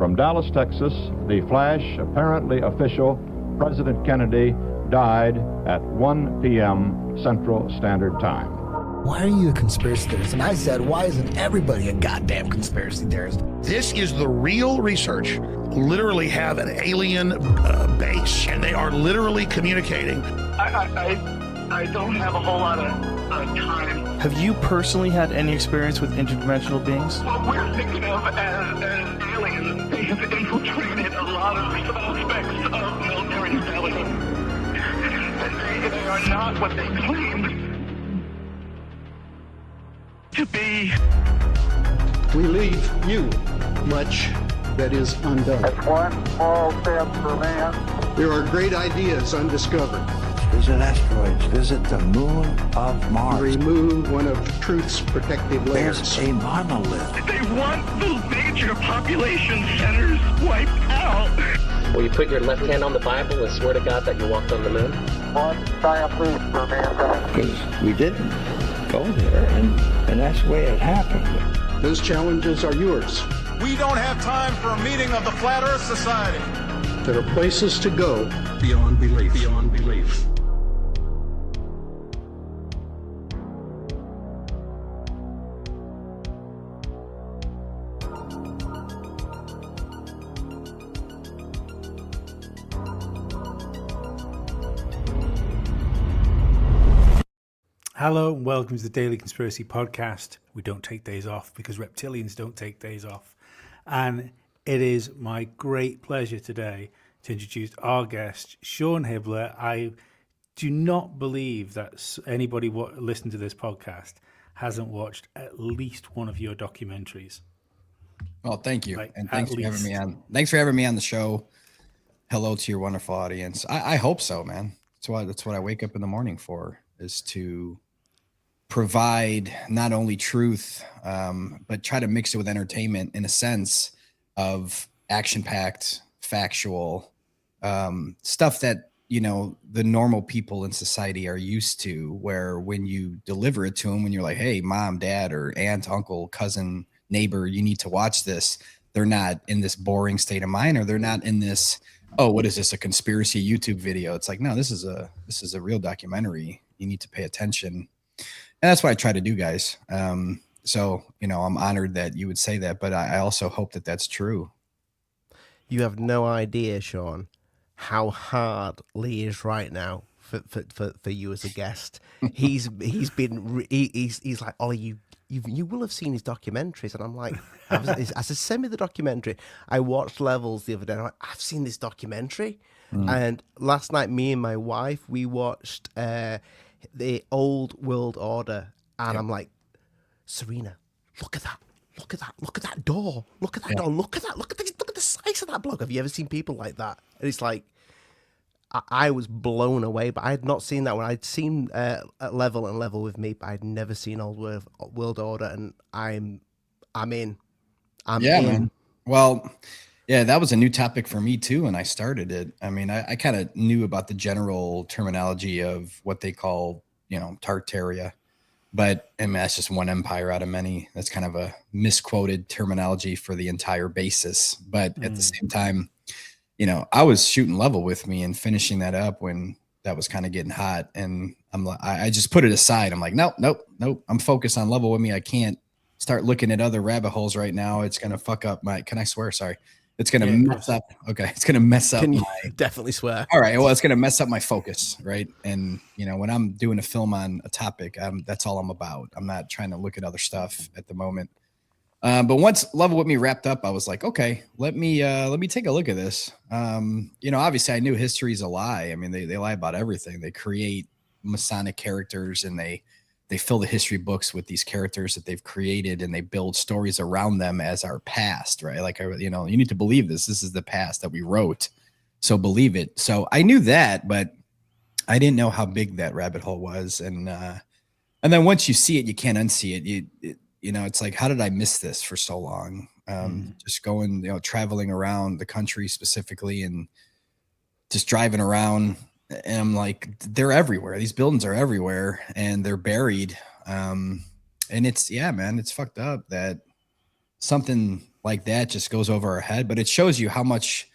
From Dallas, Texas, the flash, apparently official, President Kennedy died at 1 p.m. Central Standard Time. Why are you a conspiracy theorist? And I said, why isn't everybody a goddamn conspiracy theorist? This is the real research. Literally have an alien base, and they are literally communicating. I don't have a whole lot of time. Have you personally had any experience with interdimensional beings? What we're thinking of as aliens, they have infiltrated a lot of aspects of military intelligence. And they are not what they claim to be. We leave you much that is undone. That's one small step for man. There are great ideas undiscovered. Visit asteroids, visit the moon of Mars. Remove one of truth's protective layers. There's a monolith. They want the major population centers wiped out. Will you put your left hand on the Bible and swear to God that you walked on the moon? One giant leap for mankind. Because we didn't go there, and that's the way it happened. Those challenges are yours. We don't have time for a meeting of the Flat Earth Society. There are places to go beyond belief. Beyond belief. Hello and welcome to the Daily Conspiracy Podcast. We don't take days off because reptilians don't take days off. And it is my great pleasure today to introduce our guest, Sean Hibbeler. I do not believe that anybody listening to this podcast hasn't watched at least one of your documentaries. Well, thank you. Like, and thanks for having me on. Thanks for having me on the show. Hello to your wonderful audience. I hope so, man. That's what I wake up in the morning for, is to provide not only truth, but try to mix it with entertainment in a sense of action-packed, factual stuff that, you know, the normal people in society are used to, where when you deliver it to them, when you're like, hey, mom, dad, or aunt, uncle, cousin, neighbor, you need to watch this. They're not in this boring state of mind, or they're not in this, oh, what is this, a conspiracy YouTube video? It's like, no, this is a real documentary. You need to pay attention. And that's what I try to do, guys. So, you know, I'm honored that you would say that, but I also hope that that's true. You have no idea, Sean, how hard Lee is right now for you as a guest. He's like, Ollie, you will have seen his documentaries, and I'm like, I said, send me the documentary. I watched Levels the other day. And I'm like, I've seen this documentary, and last night, me and my wife, we watched the Old World Order, and I'm like, Serena, look at that. Look at that. Look at that door. Look at that door. Look at that. Look at the size of that bloke. Have you ever seen people like that? And it's like, I was blown away, but I had not seen that one. I'd seen at Level and Level with Me, but I'd never seen Old World Order, and I'm in. I'm in. Man. Well, yeah, that was a new topic for me too when I started it. I mean, I kind of knew about the general terminology of what they call, you know, Tartaria, but I mean, that's just one empire out of many. That's kind of a misquoted terminology for the entire basis. But at the same time, you know, I was shooting Level with Me and finishing that up when that was kind of getting hot, and I just put it aside. I'm like, nope. I'm focused on Level with Me. I can't start looking at other rabbit holes right now. It's gonna fuck up my. Can I swear? Sorry. It's going to mess up. Okay. It's going to mess up. Can you definitely swear? All right. Well, it's going to mess up my focus. Right. And, you know, when I'm doing a film on a topic, that's all I'm about. I'm not trying to look at other stuff at the moment. But once Level with Me wrapped up, I was like, okay, let me take a look at this. You know, obviously I knew history's a lie. I mean, they lie about everything. They create Masonic characters, and they fill the history books with these characters that they've created, and they build stories around them as our past, right? Like, you know, you need to believe this. This is the past that we wrote, so believe it. So I knew that, but I didn't know how big that rabbit hole was. And then once you see it, you can't unsee it. You know, it's like, how did I miss this for so long? Just going, you know, traveling around the country specifically, and just driving around. And I'm like, they're everywhere. These buildings are everywhere, and they're buried. And it's, yeah, man, it's fucked up that something like that just goes over our head. But it shows you how much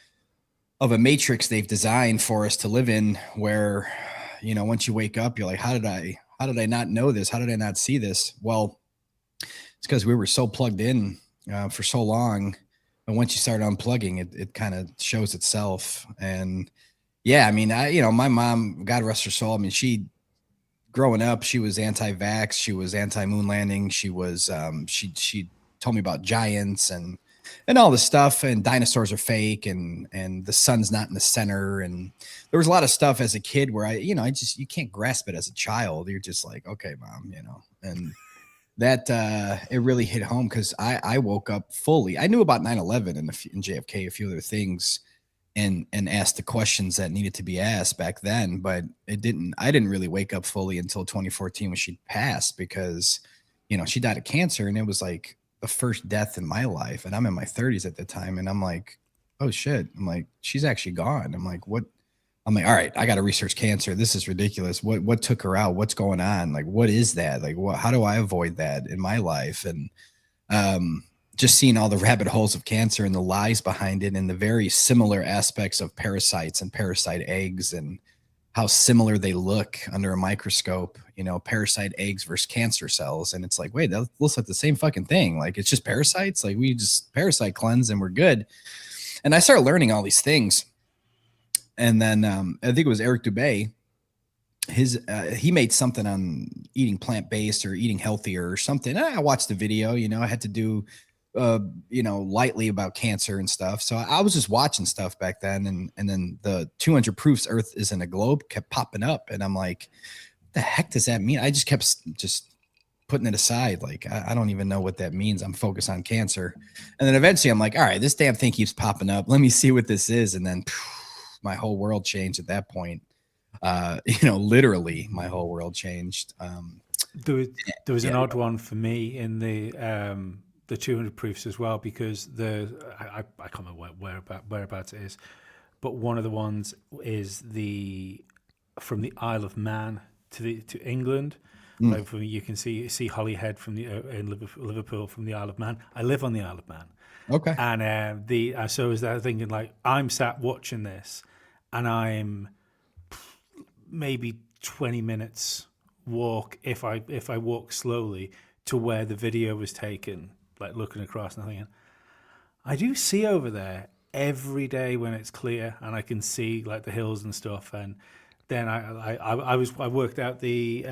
of a matrix they've designed for us to live in, where, you know, once you wake up, you're like, how did I not know this? How did I not see this? Well, it's because we were so plugged in for so long. And once you start unplugging, it kind of shows itself. And yeah, I mean, my mom, God rest her soul. I mean, growing up, she was anti-vax. She was anti-moon landing. She was, she told me about giants and all this stuff, and dinosaurs are fake, and the sun's not in the center. And there was a lot of stuff as a kid where you can't grasp it as a child. You're just like, okay, Mom, and that, it really hit home, because I woke up fully. I knew about 9/11 and JFK, a few other things, and asked the questions that needed to be asked back then, but I didn't really wake up fully until 2014 when she passed, because, she died of cancer, and it was like the first death in my life. And I'm in my 30s at the time. And I'm like, oh shit. I'm like, she's actually gone. I'm like, what? I'm like, all right, I got to research cancer. This is ridiculous. What took her out? What's going on? Like, what is that? Like, how do I avoid that in my life? And, just seeing all the rabbit holes of cancer and the lies behind it, and the very similar aspects of parasites and parasite eggs, and how similar they look under a microscope, parasite eggs versus cancer cells. And it's like, wait, that looks like the same fucking thing. Like, it's just parasites. Like, we just parasite cleanse and we're good. And I started learning all these things. And then I think it was Eric Dubay. He made something on eating plant-based or eating healthier or something. I watched the video, I had to do, lightly about cancer and stuff. So I was just watching stuff back then. And then the 200 proofs Earth isn't a globe kept popping up. And I'm like, what the heck does that mean? I just kept just putting it aside. Like, I don't even know what that means. I'm focused on cancer. And then eventually I'm like, all right, this damn thing keeps popping up. Let me see what this is. And then my whole world changed at that point. Literally my whole world changed. There was an odd one for me in the 200 proofs as well, because I can't remember whereabouts it is, but one of the ones is from the Isle of Man to England. Like, you can see Holyhead in Liverpool from the Isle of Man. I live on the Isle of Man. Okay. And so is that thinking, like, I'm sat watching this, and I'm maybe 20 minutes walk if I walk slowly to where the video was taken, like looking across and thinking, I do see over there every day when it's clear, and I can see like the hills and stuff. And then I worked out the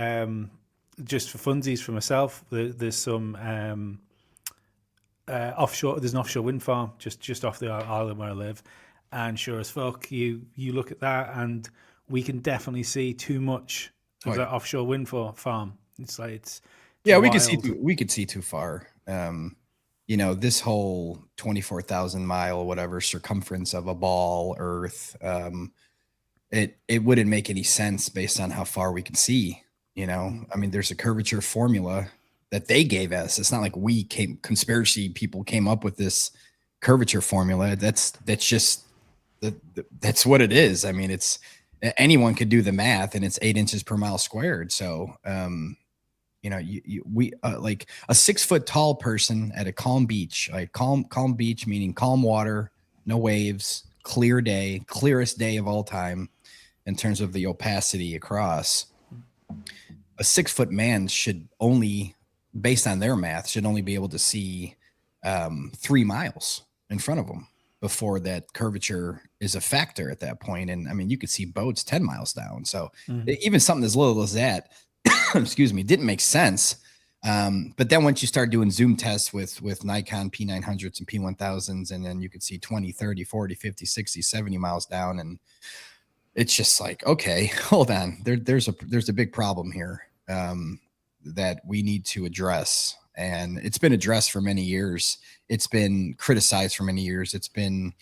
just for funsies for myself. There's some offshore. There's an offshore wind farm just off the island where I live, and sure as fuck, you look at that, and we can definitely see too much of that offshore wind farm. It's like it's yeah, wild. we could see too far. This whole 24,000 mile whatever circumference of a ball Earth, it wouldn't make any sense based on how far we can see. I mean, there's a curvature formula that they gave us. It's not like conspiracy people came up with this curvature formula. That's what it is. I mean, anyone could do the math, and it's 8 inches per mile squared. So, we like a 6 foot tall person at a calm beach, like calm beach, meaning calm water, no waves, clear day, clearest day of all time in terms of the opacity across. A 6 foot man should only, based on their math, should only be able to see 3 miles in front of them before that curvature is a factor at that point. And I mean, you could see boats 10 miles down. So even something as little as that, excuse me, didn't make sense. But then once you start doing zoom tests with Nikon P900s and P1000s, and then you could see 20, 30, 40, 50, 60, 70 miles down. And it's just like, okay, hold on. There's a big problem here that we need to address. And it's been addressed for many years. It's been criticized for many years. It's been,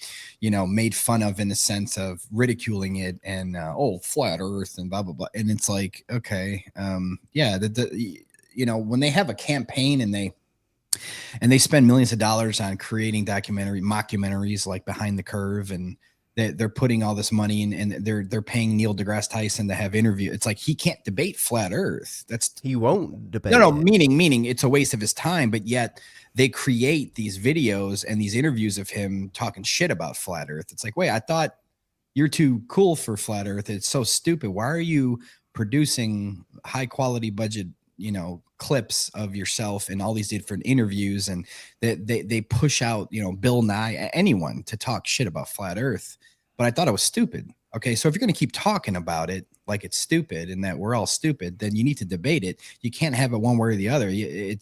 made fun of in the sense of ridiculing it and, flat Earth and blah, blah, blah. And it's like, okay, yeah, when they have a campaign and they spend millions of dollars on creating mockumentaries like Behind the Curve and they're putting all this money in, and they're paying Neil deGrasse Tyson to have interview. It's like he can't debate flat Earth. He won't debate. No, meaning it's a waste of his time. But yet they create these videos and these interviews of him talking shit about flat Earth. It's like, wait, I thought you're too cool for flat Earth. It's so stupid. Why are you producing high quality budget, clips of yourself and all these different interviews, and they push out, Bill Nye, anyone to talk shit about flat Earth. But I thought it was stupid. Okay, so if you're going to keep talking about it like it's stupid and that we're all stupid, then you need to debate it. You can't have it one way or the other. You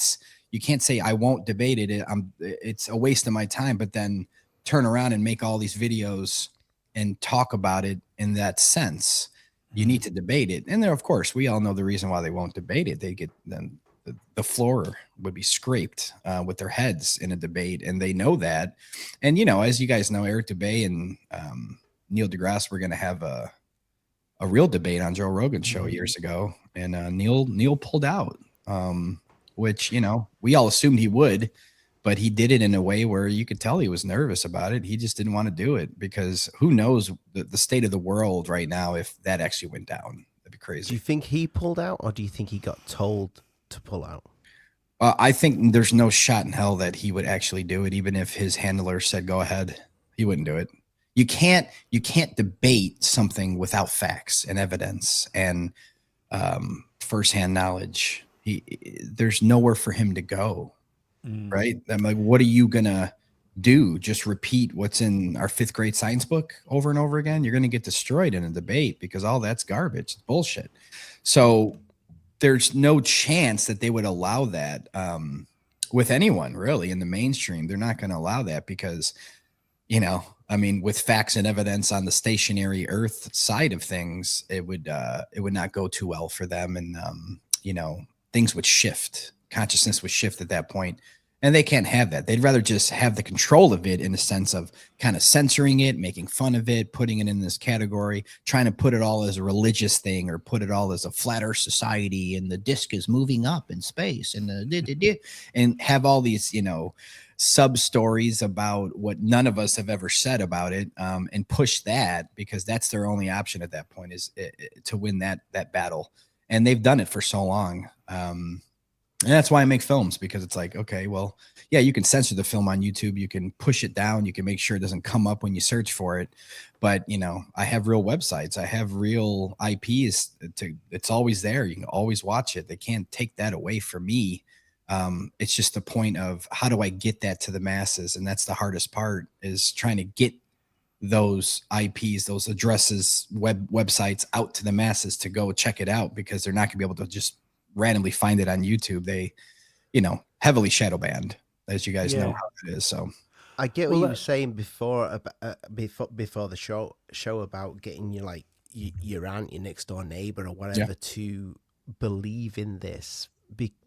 can't say I won't debate it. It's a waste of my time, but then turn around and make all these videos and talk about it in that sense. You need to debate it. And there, of course, we all know the reason why they won't debate it. They get then the floor would be scraped with their heads in a debate, and they know that. And as you guys know, Eric Dubay and Neil deGrasse were going to have a real debate on Joe Rogan's show years ago, and Neil pulled out, which we all assumed he would, but he did it in a way where you could tell he was nervous about it. He just didn't want to do it because who knows the state of the world right now if that actually went down. That'd be crazy. Do you think he pulled out, or do you think he got told to pull out? I think there's no shot in hell that he would actually do it, even if his handler said go ahead. He wouldn't do it. You can't debate something without facts and evidence and firsthand knowledge. There's nowhere for him to go. Right? I'm like, what are you gonna do? Just repeat what's in our 5th grade science book over and over again? You're gonna get destroyed in a debate because all that's garbage. It's bullshit. So there's no chance that they would allow that with anyone really in the mainstream. They're not gonna allow that because with facts and evidence on the stationary Earth side of things, it would not go too well for them, and things would shift. Consciousness would shift at that point, and they can't have that. They'd rather just have the control of it in the sense of kind of censoring it, making fun of it, putting it in this category, trying to put it all as a religious thing or put it all as a flat Earth society, and the disk is moving up in space, and and have all these sub stories about what none of us have ever said about it, and push that because that's their only option at that point is to win that battle. And they've done it for so long. And that's why I make films, because it's like, okay, well, yeah, you can censor the film on YouTube. You can push it down. You can make sure it doesn't come up when you search for it. But, I have real websites. I have real IPs. It's always there. You can always watch it. They can't take that away from me. It's just the point of how do I get that to the masses? And that's the hardest part, is trying to get those IPs, those addresses, websites out to the masses to go check it out, because they're not gonna be able to just randomly find it on YouTube. They, heavily shadow banned, as you guys know how it is. So I get what you were saying before before the show about getting your aunt, your next door neighbor or whatever to believe in this,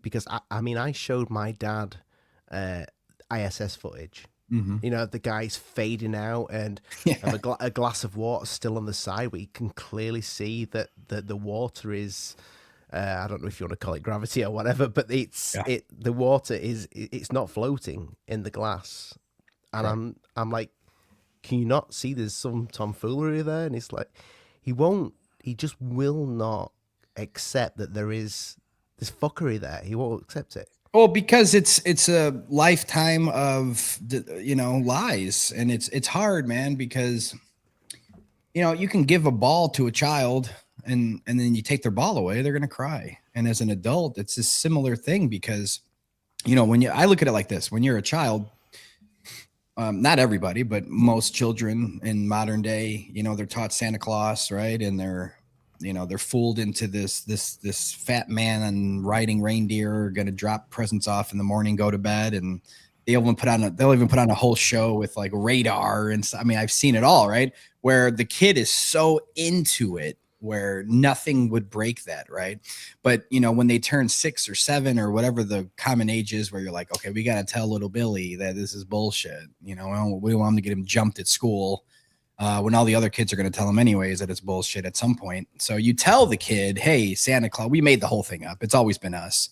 because I showed my dad ISS footage. The guy's fading out and a glass of water still on the side, where you can clearly see that the water is I don't know if you want to call it gravity or whatever, but the water it's not floating in the glass. And I'm like, can you not see there's some tomfoolery there? And it's like, he just will not accept that there is this fuckery there. He won't accept it. Well, because it's a lifetime of lies, and it's hard, man, because you can give a ball to a child and then you take their ball away, they're gonna cry. And as an adult, it's a similar thing, because I look at it like this: when you're a child, not everybody, but most children in modern day, they're taught Santa Claus, right? And they're fooled into this fat man and riding reindeer, going to drop presents off in the morning, go to bed, and they'll even put on a whole show with like radar and stuff. I mean, I've seen it all, right? Where the kid is so into it, where nothing would break that, right? But when they turn 6 or 7 or whatever the common age is, where you're like, okay, we got to tell little Billy that this is bullshit. We don't want him to get him jumped at school. When all the other kids are going to tell him anyways that it's bullshit at some point. So you tell the kid, hey, Santa Claus, we made the whole thing up. It's always been us.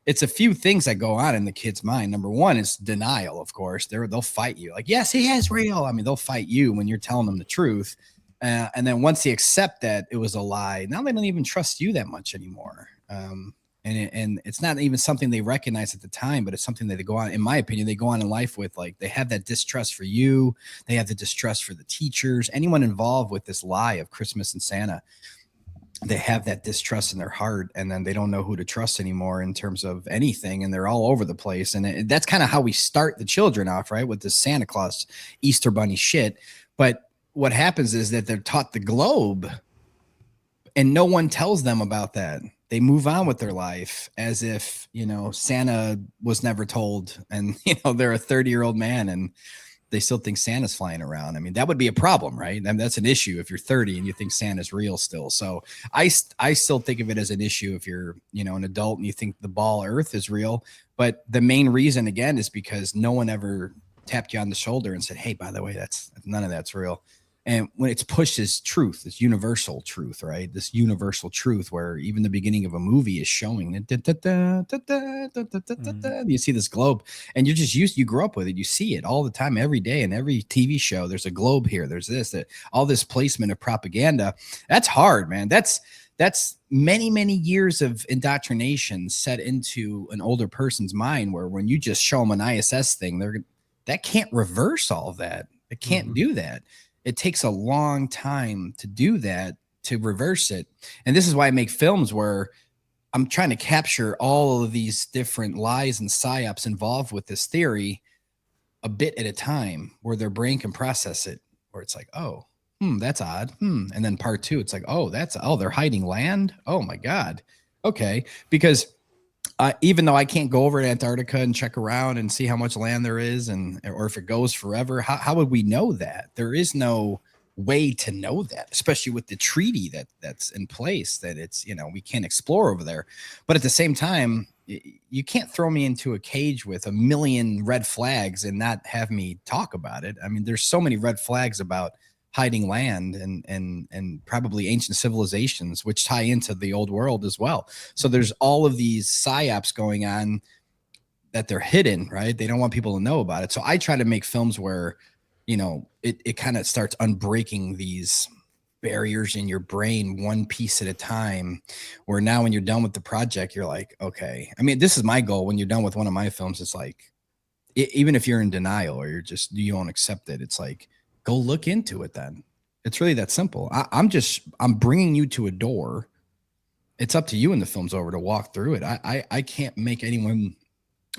it's a few things that go on in the kid's mind. Number one is denial, of course. They'll fight you. Like, yes, he is real. I mean, they'll fight you when you're telling them the truth. And then once they accept that it was a lie, now they don't even trust you that much anymore. And it's not even something they recognize at the time, but it's something that they go on, in my opinion, they go on in life with. Like, they have that distrust for you. They have the distrust for the teachers, anyone involved with this lie of Christmas and Santa. They have that distrust in their heart, and then they don't know who to trust anymore in terms of anything. And they're all over the place. And that's kind of how we start the children off, right? With this Santa Claus, Easter bunny shit. But what happens is that they're taught the globe, and no one tells them about that. They move on with their life as if, Santa was never told, and, they're a 30-year-old man and they still think Santa's flying around. I mean, that would be a problem, right? I mean, that's an issue if you're 30 and you think Santa's real still. So I still think of it as an issue if you're, an adult and you think the ball Earth is real. But the main reason, again, is because no one ever tapped you on the shoulder and said, hey, by the way, none of that's real. And when it's pushed as truth, this universal truth, right? This universal truth where even the beginning of a movie is showing it. You see this globe and you're just you grow up with it. You see it all the time, every day in every TV show. There's a globe here. There's all this placement of propaganda. That's hard, man. That's many, many years of indoctrination set into an older person's mind where when you just show them an ISS thing, that can't reverse all of that. It can't do that. It takes a long time to do that, to reverse it. And this is why I make films where I'm trying to capture all of these different lies and psyops involved with this theory a bit at a time, where their brain can process it, where it's like, oh, that's odd. And then part two, it's like, they're hiding land. Oh my God. Okay. Because even though I can't go over to Antarctica and check around and see how much land there is, or if it goes forever, how would we know that? There is no way to know that, especially with the treaty that's in place, that it's, we can't explore over there. But at the same time, you can't throw me into a cage with a million red flags and not have me talk about it. I mean, there's so many red flags about hiding land and probably ancient civilizations, which tie into the old world as well. So there's all of these psyops going on that they're hidden, right? They don't want people to know about it. So I try to make films where, it kind of starts unbreaking these barriers in your brain one piece at a time, where now when you're done with the project, you're like, okay. I mean, this is my goal. When you're done with one of my films, it's like, even if you're in denial or you don't accept it, it's like, go look into it then. It's really that simple. I'm bringing you to a door. It's up to you in the film's over to walk through it. I can't make anyone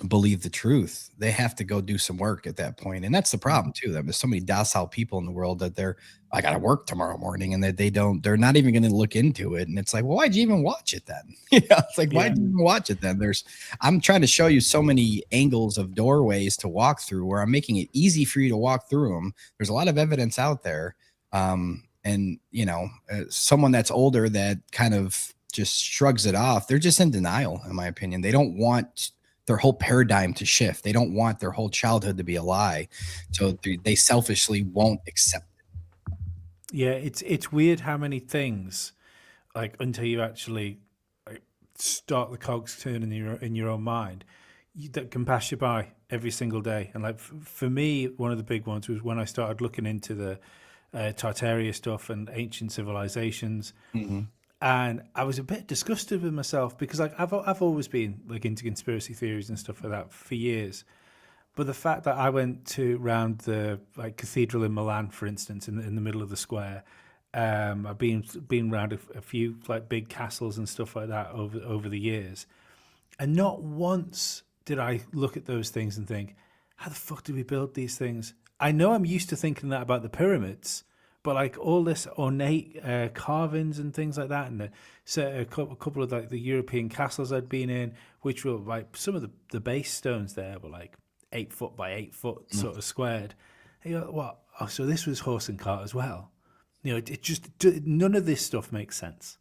believe the truth. They have to go do some work at that point. And that's the problem too. There's so many docile people in the world that I got to work tomorrow morning, and that they're not even going to look into it. And it's like, well, why'd you even watch it then? It's like, why'd you even watch it then? I'm trying to show you so many angles of doorways to walk through, where I'm making it easy for you to walk through them. There's a lot of evidence out there. And someone that's older that kind of just shrugs it off, they're just in denial, in my opinion. They don't want their whole paradigm to shift. They don't want their whole childhood to be a lie. So they selfishly won't accept it. Yeah, it's weird how many things, like, until you actually start the cogs turning in your own mind, that can pass you by every single day. And like for me, one of the big ones was when I started looking into the Tartaria stuff and ancient civilizations. Mm-hmm. And I was a bit disgusted with myself, because like I've always been like into conspiracy theories and stuff like that for years. But the fact that I went to round the cathedral in Milan, for instance, in the middle of the square, I've been around a few like big castles and stuff like that over the years, and not once did I look at those things and think, how the fuck did we build these things? I know I'm used to thinking that about the pyramids, but like all this ornate carvings and things like that, and a couple of like the European castles I'd been in, which were like some of the base stones there were like 8 foot by 8 foot sort of squared. And you're like, what? Oh, so this was horse and cart as well. It just, none of this stuff makes sense.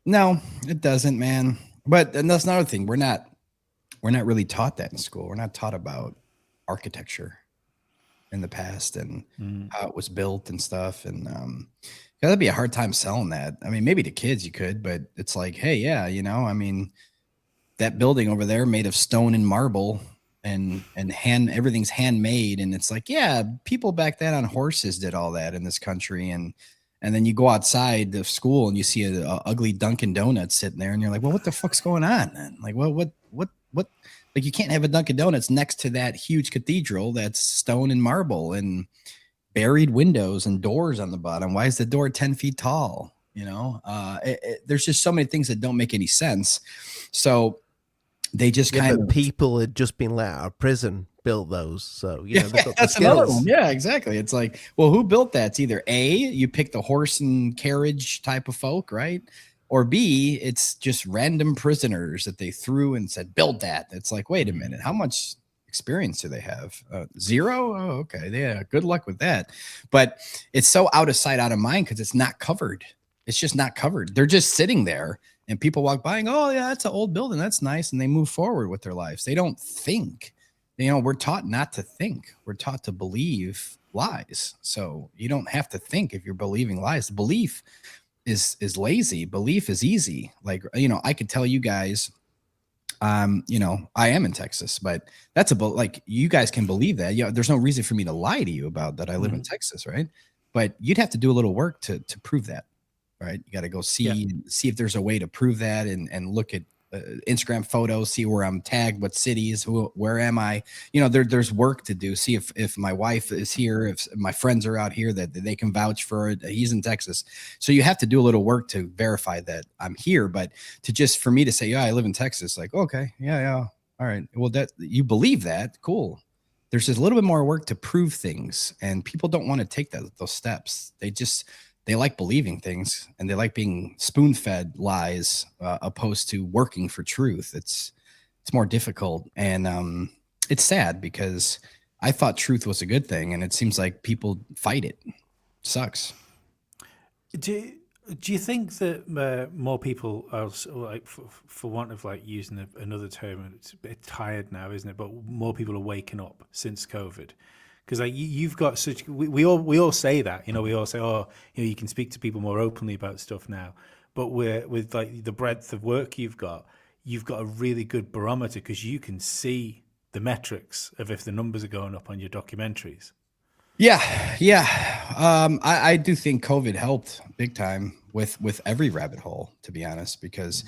No, it doesn't, man. And that's another thing. We're not really taught that in school. We're not taught about architecture in the past and how it was built and stuff. And that'd be a hard time selling that. I mean, maybe to kids you could, but it's like, hey, yeah, I mean, that building over there made of stone and marble and everything's handmade. And it's like, yeah, people back then on horses did all that in this country. And then you go outside of school and you see a ugly Dunkin' Donuts sitting there and you're like, well, what the fuck's going on, man? Like, well, what, like you can't have a Dunkin' Donuts next to that huge cathedral that's stone and marble and buried windows and doors on the bottom. Why is the door 10 feet tall? You know, there's just so many things that don't make any sense. So they just kind of, people had just been let out of prison built those. So, you know, they've got that's the skills. another one. Yeah, exactly. It's like, well, who built that? It's either A, you pick the horse and carriage type of folk, right? Or B, it's just random prisoners that they threw and said, build that. It's like, wait a minute, how much experience do they have? 0? Oh, okay. Yeah, good luck with that. But it's so out of sight, out of mind because it's not covered. It's just not covered. They're just sitting there and people walk by and go, oh, yeah, that's an old building. That's nice. And they move forward with their lives. They don't think. You know, we're taught not to think. We're taught to believe lies. So you don't have to think if you're believing lies. Belief is lazy. Belief is easy. Like, you know, I could tell you guys, you know, I am in Texas, but that's about like, you guys can believe that. Yeah, there's no reason for me to lie to you about that. I live in Texas, right? But you'd have to do a little work to prove that, right? You got to go see if there's a way to prove that and look at Instagram photos, see where I'm tagged, what cities, where am I? You know, there's work to do. See if my wife is here, if my friends are out here that they can vouch for it. He's in Texas. So you have to do a little work to verify that I'm here. But to just for me to say, yeah, I live in Texas, like, okay, yeah. All right. Well, that you believe that, cool. There's just a little bit more work to prove things. And people don't want to take those steps. They like believing things and they like being spoon-fed lies opposed to working for truth. It's more difficult. And it's sad because I thought truth was a good thing. And it seems like people fight it. Sucks. Do you think that more people are like, for want of like using another term, it's a bit tired now, isn't it? But more people are waking up since COVID. Because like you've got such, we all say that, you know, we all say, oh, you know, you can speak to people more openly about stuff now. But with like the breadth of work you've got a really good barometer because you can see the metrics of if the numbers are going up on your documentaries. Yeah. I do think COVID helped big time with every rabbit hole, to be honest, because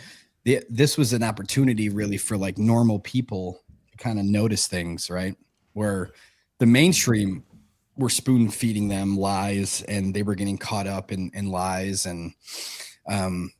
this was an opportunity really for like normal people to kind of notice things, right? Where the mainstream were spoon feeding them lies and they were getting caught up in lies. And,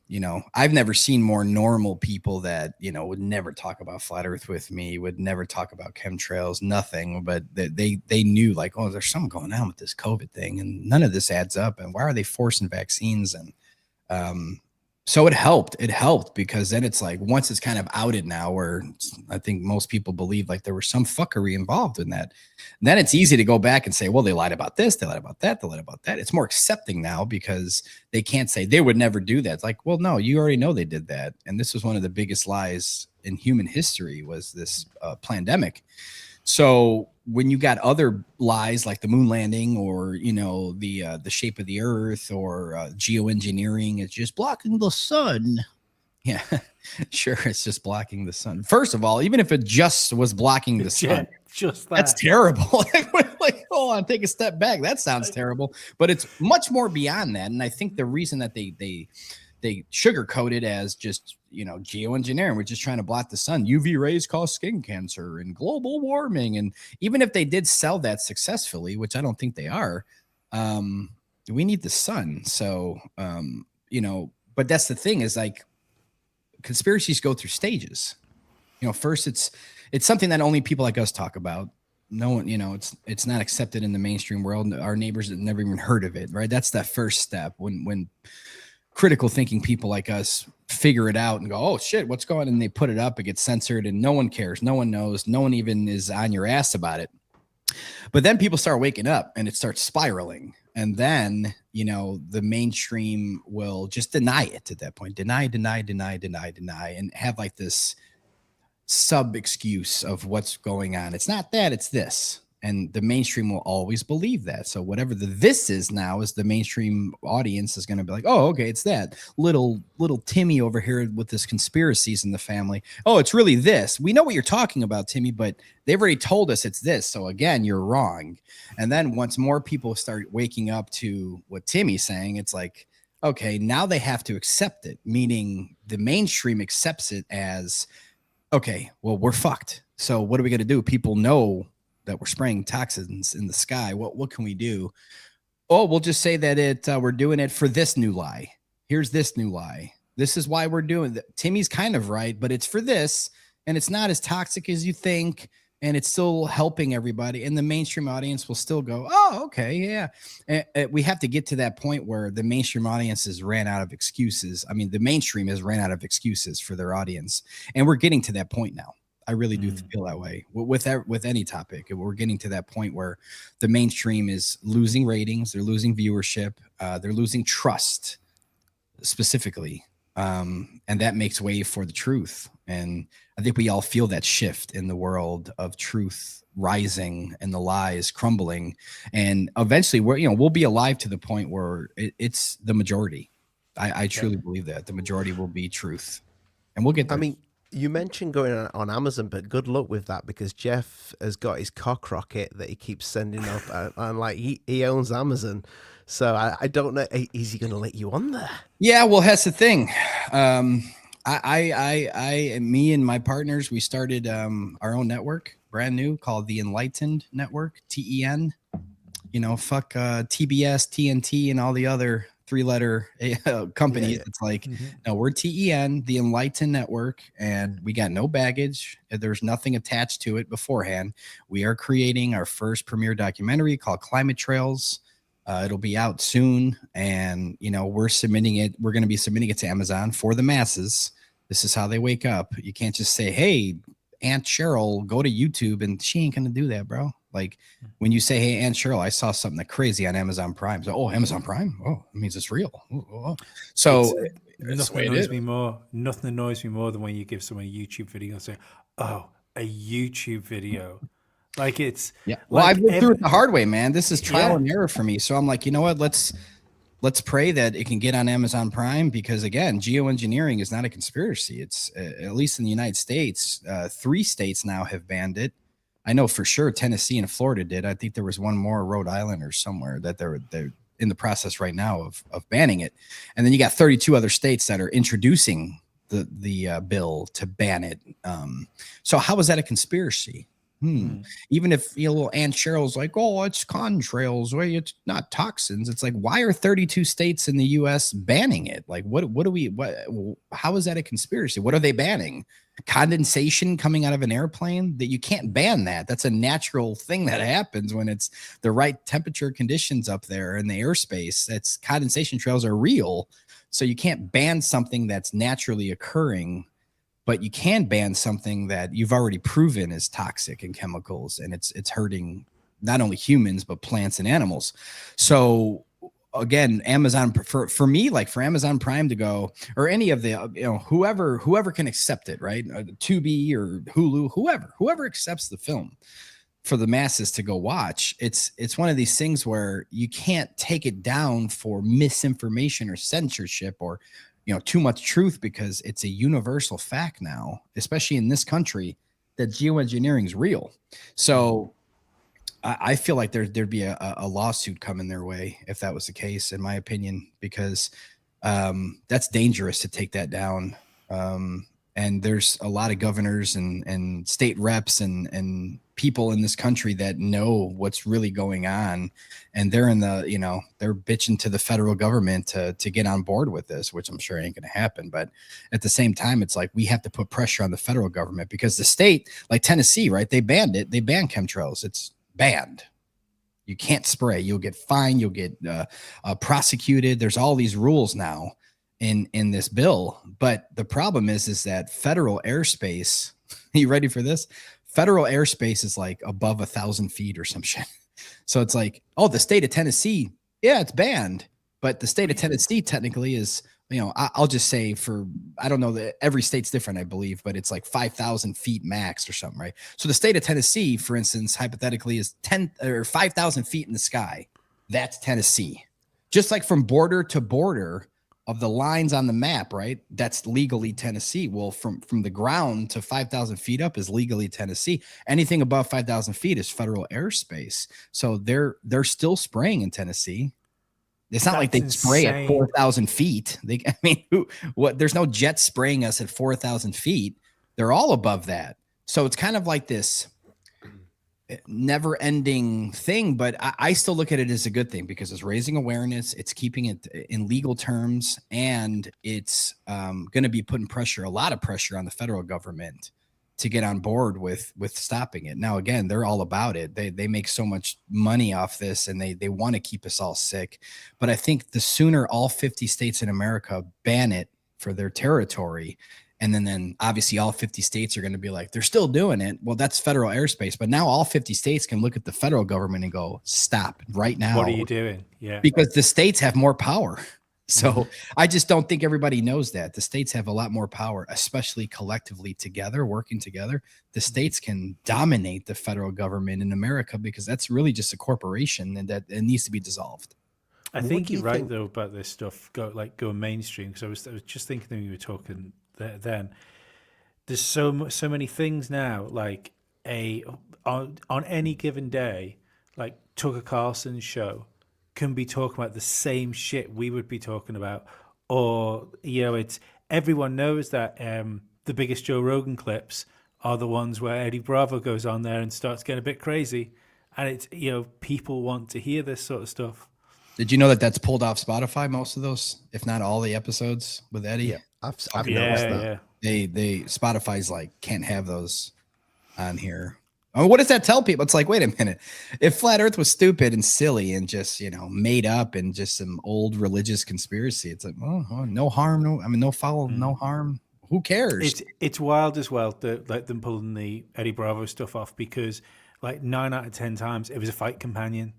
you know, I've never seen more normal people that, you know, would never talk about flat earth with me, would never talk about chemtrails, nothing, but they knew like, oh, there's something going on with this COVID thing and none of this adds up. And why are they forcing vaccines? And, so it helped because then it's like, once it's kind of outed now where I think most people believe like there was some fuckery involved in that, then it's easy to go back and say, well, they lied about this, they lied about that, they lied about that. It's more accepting now because they can't say they would never do that. It's like, well, no, you already know they did that. And this was one of the biggest lies in human history was this pandemic. So when you got other lies like the moon landing or, you know, the shape of the earth or geoengineering, it's just blocking the sun. Yeah, sure. It's just blocking the sun. First of all, even if it just was blocking the sun, just that's terrible. Like, hold on, take a step back. That sounds terrible, but it's much more beyond that. And I think the reason that they sugarcoat it as just, you know, geoengineering, we're just trying to block the sun. UV rays cause skin cancer and global warming. And even if they did sell that successfully, which I don't think they are, we need the sun. So, you know, but that's the thing is like conspiracies go through stages. You know, first it's something that only people like us talk about. No one, you know, it's not accepted in the mainstream world. Our neighbors have never even heard of it, right? That's that first step when critical thinking people like us figure it out and go, oh shit, what's going on? And they put it up, it gets censored and no one cares. No one knows. No one even is on your ass about it. But then people start waking up and it starts spiraling. And then, you know, the mainstream will just deny it at that point. Deny, and have like this sub excuse of what's going on. It's not that, it's this. And the mainstream will always believe that. So whatever the this is now is the mainstream audience is going to be like, oh, okay, it's that little Timmy over here with this conspiracies in the family. Oh, it's really this. We know what you're talking about, Timmy, but they've already told us it's this. So again, you're wrong. And then once more people start waking up to what Timmy's saying, it's like, okay, now they have to accept it, meaning the mainstream accepts it as, okay, well, we're fucked. So what are we going to do? People know that we're spraying toxins in the sky. What can we do? Oh, we'll just say that we're doing it for this new lie. Here's this new lie. This is why we're doing that. Timmy's kind of right, but it's for this, and it's not as toxic as you think, and it's still helping everybody. And the mainstream audience will still go, oh, okay, yeah. And we have to get to that point where the mainstream audience has ran out of excuses. I mean, the mainstream has ran out of excuses for their audience, and we're getting to that point now. I really do feel that way with any topic. We're getting to that point where the mainstream is losing ratings, they're losing viewership, they're losing trust specifically. And that makes way for the truth. And I think we all feel that shift in the world of truth rising and the lies crumbling. And eventually we'll be alive to the point where it's the majority. I truly believe that the majority will be truth, and we'll get there. I mean, you mentioned going on Amazon, but good luck with that, because Jeff has got his cock rocket that he keeps sending up, and like he owns Amazon, so I don't know, is he going to let you on there? Yeah, well, that's the thing. Me and my partners, we started our own network, brand new, called the Enlightened Network, TEN. Fuck TBS, TNT, and all the other three-letter companies. Yeah. It's like, no, we're TEN, the Enlightened Network, and we got no baggage. There's nothing attached to it beforehand. We are creating our first premiere documentary called Chemtrails. It'll be out soon, and we're submitting it. We're going to be submitting it to Amazon for the masses. This is how they wake up. You can't just say, "Hey, Aunt Cheryl, go to YouTube," and she ain't going to do that, bro. Like when you say, "Hey, Aunt Cheryl, I saw something crazy on Amazon Prime." So, Amazon Prime? Oh, it means it's real. So nothing annoys me more. Nothing annoys me more than when you give someone a YouTube video and say, "Oh, a YouTube video." Like it's Well, I've been through it the hard way, man. This is trial and error for me. So I'm like, you know what? Let's pray that it can get on Amazon Prime, because again, geoengineering is not a conspiracy. It's at least in the United States, 3 states now have banned it. I know for sure Tennessee and Florida did. I think there was one more, Rhode Island or somewhere, that they're in the process right now of banning it. And then you got 32 other states that are introducing the bill to ban it. So how is that a conspiracy? Even if little Aunt Cheryl's like, oh, it's contrails, well, it's not toxins. It's like, why are 32 states in the U.S. banning it? Like, how is that a conspiracy? What are they banning? Condensation coming out of an airplane? That you can't ban that. That's a natural thing that happens when it's the right temperature conditions up there in the airspace. That's condensation trails are real. So you can't ban something that's naturally occurring, but you can ban something that you've already proven is toxic in chemicals, and it's hurting not only humans but plants and animals. So again, Amazon, for me, like for Amazon Prime to go, or any of the whoever can accept it, right? Tubi or Hulu, whoever accepts the film for the masses to go watch, it's one of these things where you can't take it down for misinformation or censorship or too much truth, because it's a universal fact now, especially in this country, that geoengineering is real. So I feel like there'd be a lawsuit coming their way if that was the case, in my opinion, because that's dangerous to take that down. And there's a lot of governors and state reps and people in this country that know what's really going on, and they're they're bitching to the federal government to get on board with this, which I'm sure ain't going to happen. But at the same time, it's like we have to put pressure on the federal government, because the state, like Tennessee, right? They banned it. They banned chemtrails. It's banned. You can't spray. You'll get fined. You'll get prosecuted. There's all these rules now in this bill. But the problem is that federal airspace, are you ready for this? Federal airspace is like above 1,000 feet or some shit. So it's like, the state of Tennessee, yeah, it's banned, but the state of Tennessee technically is I'll just say I don't know that every state's different, I believe, but it's like 5,000 feet max or something, right? So the state of Tennessee, for instance, hypothetically is 10 or 5,000 feet in the sky. That's Tennessee. Just like from border to border of the lines on the map, right? That's legally Tennessee. Well, from the ground to 5,000 feet up is legally Tennessee. Anything above 5,000 feet is federal airspace. So they're still spraying in Tennessee. It's not like they spray at 4,000 feet. There's no jet spraying us at 4,000 feet. They're all above that. So it's kind of like this never ending thing, but I still look at it as a good thing because it's raising awareness. It's keeping it in legal terms, and it's going to be putting a lot of pressure on the federal government to get on board with stopping it. Now, again, they're all about it. They make so much money off this, and they want to keep us all sick. But I think the sooner all 50 states in America ban it for their territory, and then obviously all 50 states are going to be like, they're still doing it. Well, that's federal airspace. But now all 50 states can look at the federal government and go, stop right now. What are you doing? Yeah. Because the states have more power. So I just don't think everybody knows that. The states have a lot more power, especially collectively together, working together. The states can dominate the federal government in America because that's really just a corporation, and that it needs to be dissolved. I think you're right, though, about this stuff going mainstream. Because I was just thinking when you were talking then. There's so many things now, like on any given day, like Tucker Carlson's show can be talking about the same shit we would be talking about, or it's everyone knows that the biggest Joe Rogan clips are the ones where Eddie Bravo goes on there and starts getting a bit crazy, and it's people want to hear this sort of stuff. Did you know that that's pulled off Spotify? Most of those, if not all the episodes with Eddie. Yeah, I've noticed that. Yeah. They Spotify's like can't have those on here. I mean, what does that tell people? It's like, wait a minute. If flat Earth was stupid and silly and just, made up and just some old religious conspiracy, it's like, no harm, no foul, no harm. Who cares? It's wild as well, like them pulling the Eddie Bravo stuff off, because like 9 out of 10 times it was a fight companion.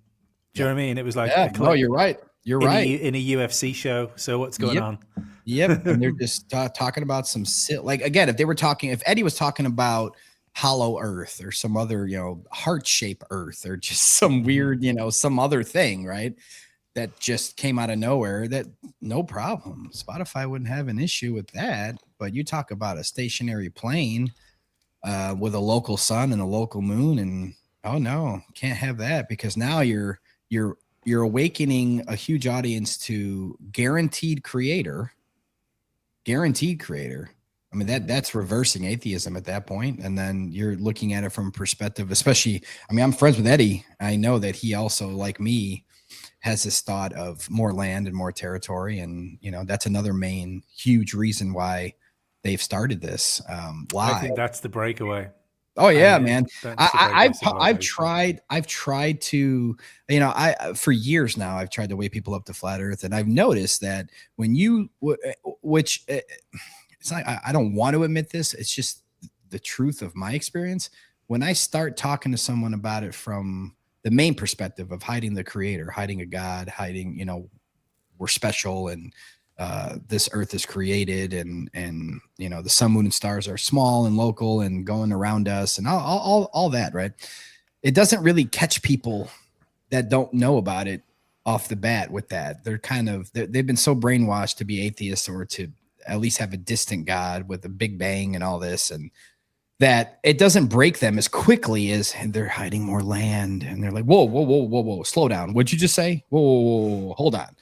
Do you know what I mean? It was like, no, you're right. You're right. In a UFC show. So what's going on? Yep. And they're just talking about some like, again, if Eddie was talking about hollow earth or some other heart-shaped earth or just some weird some other thing, right, that just came out of nowhere, that no problem, Spotify wouldn't have an issue with that. But you talk about a stationary plane with a local sun and a local moon, and oh no, can't have that, because now you're awakening a huge audience to guaranteed creator. I mean, that's reversing atheism at that point. And then you're looking at it from a perspective, especially, I'm friends with Eddie. I know that he also, like me, has this thought of more land and more territory. And, that's another main huge reason why they've started this. Why? I think that's the breakaway. Oh yeah, man. I've tried to, for years now, I've tried to wake people up to flat Earth. And I've noticed that when it's not, I don't want to admit this, it's just the truth of my experience. When I start talking to someone about it from the main perspective of hiding the creator, hiding a God, hiding, we're special, and this earth is created, and the sun, moon, and stars are small and local and going around us, and all that, right? It doesn't really catch people that don't know about it off the bat with that. They've been so brainwashed to be atheists, or to at least have a distant God with a big bang and all this, and that it doesn't break them as quickly as they're hiding more land. And they're like, whoa, slow down. What'd you just say? Whoa, hold on.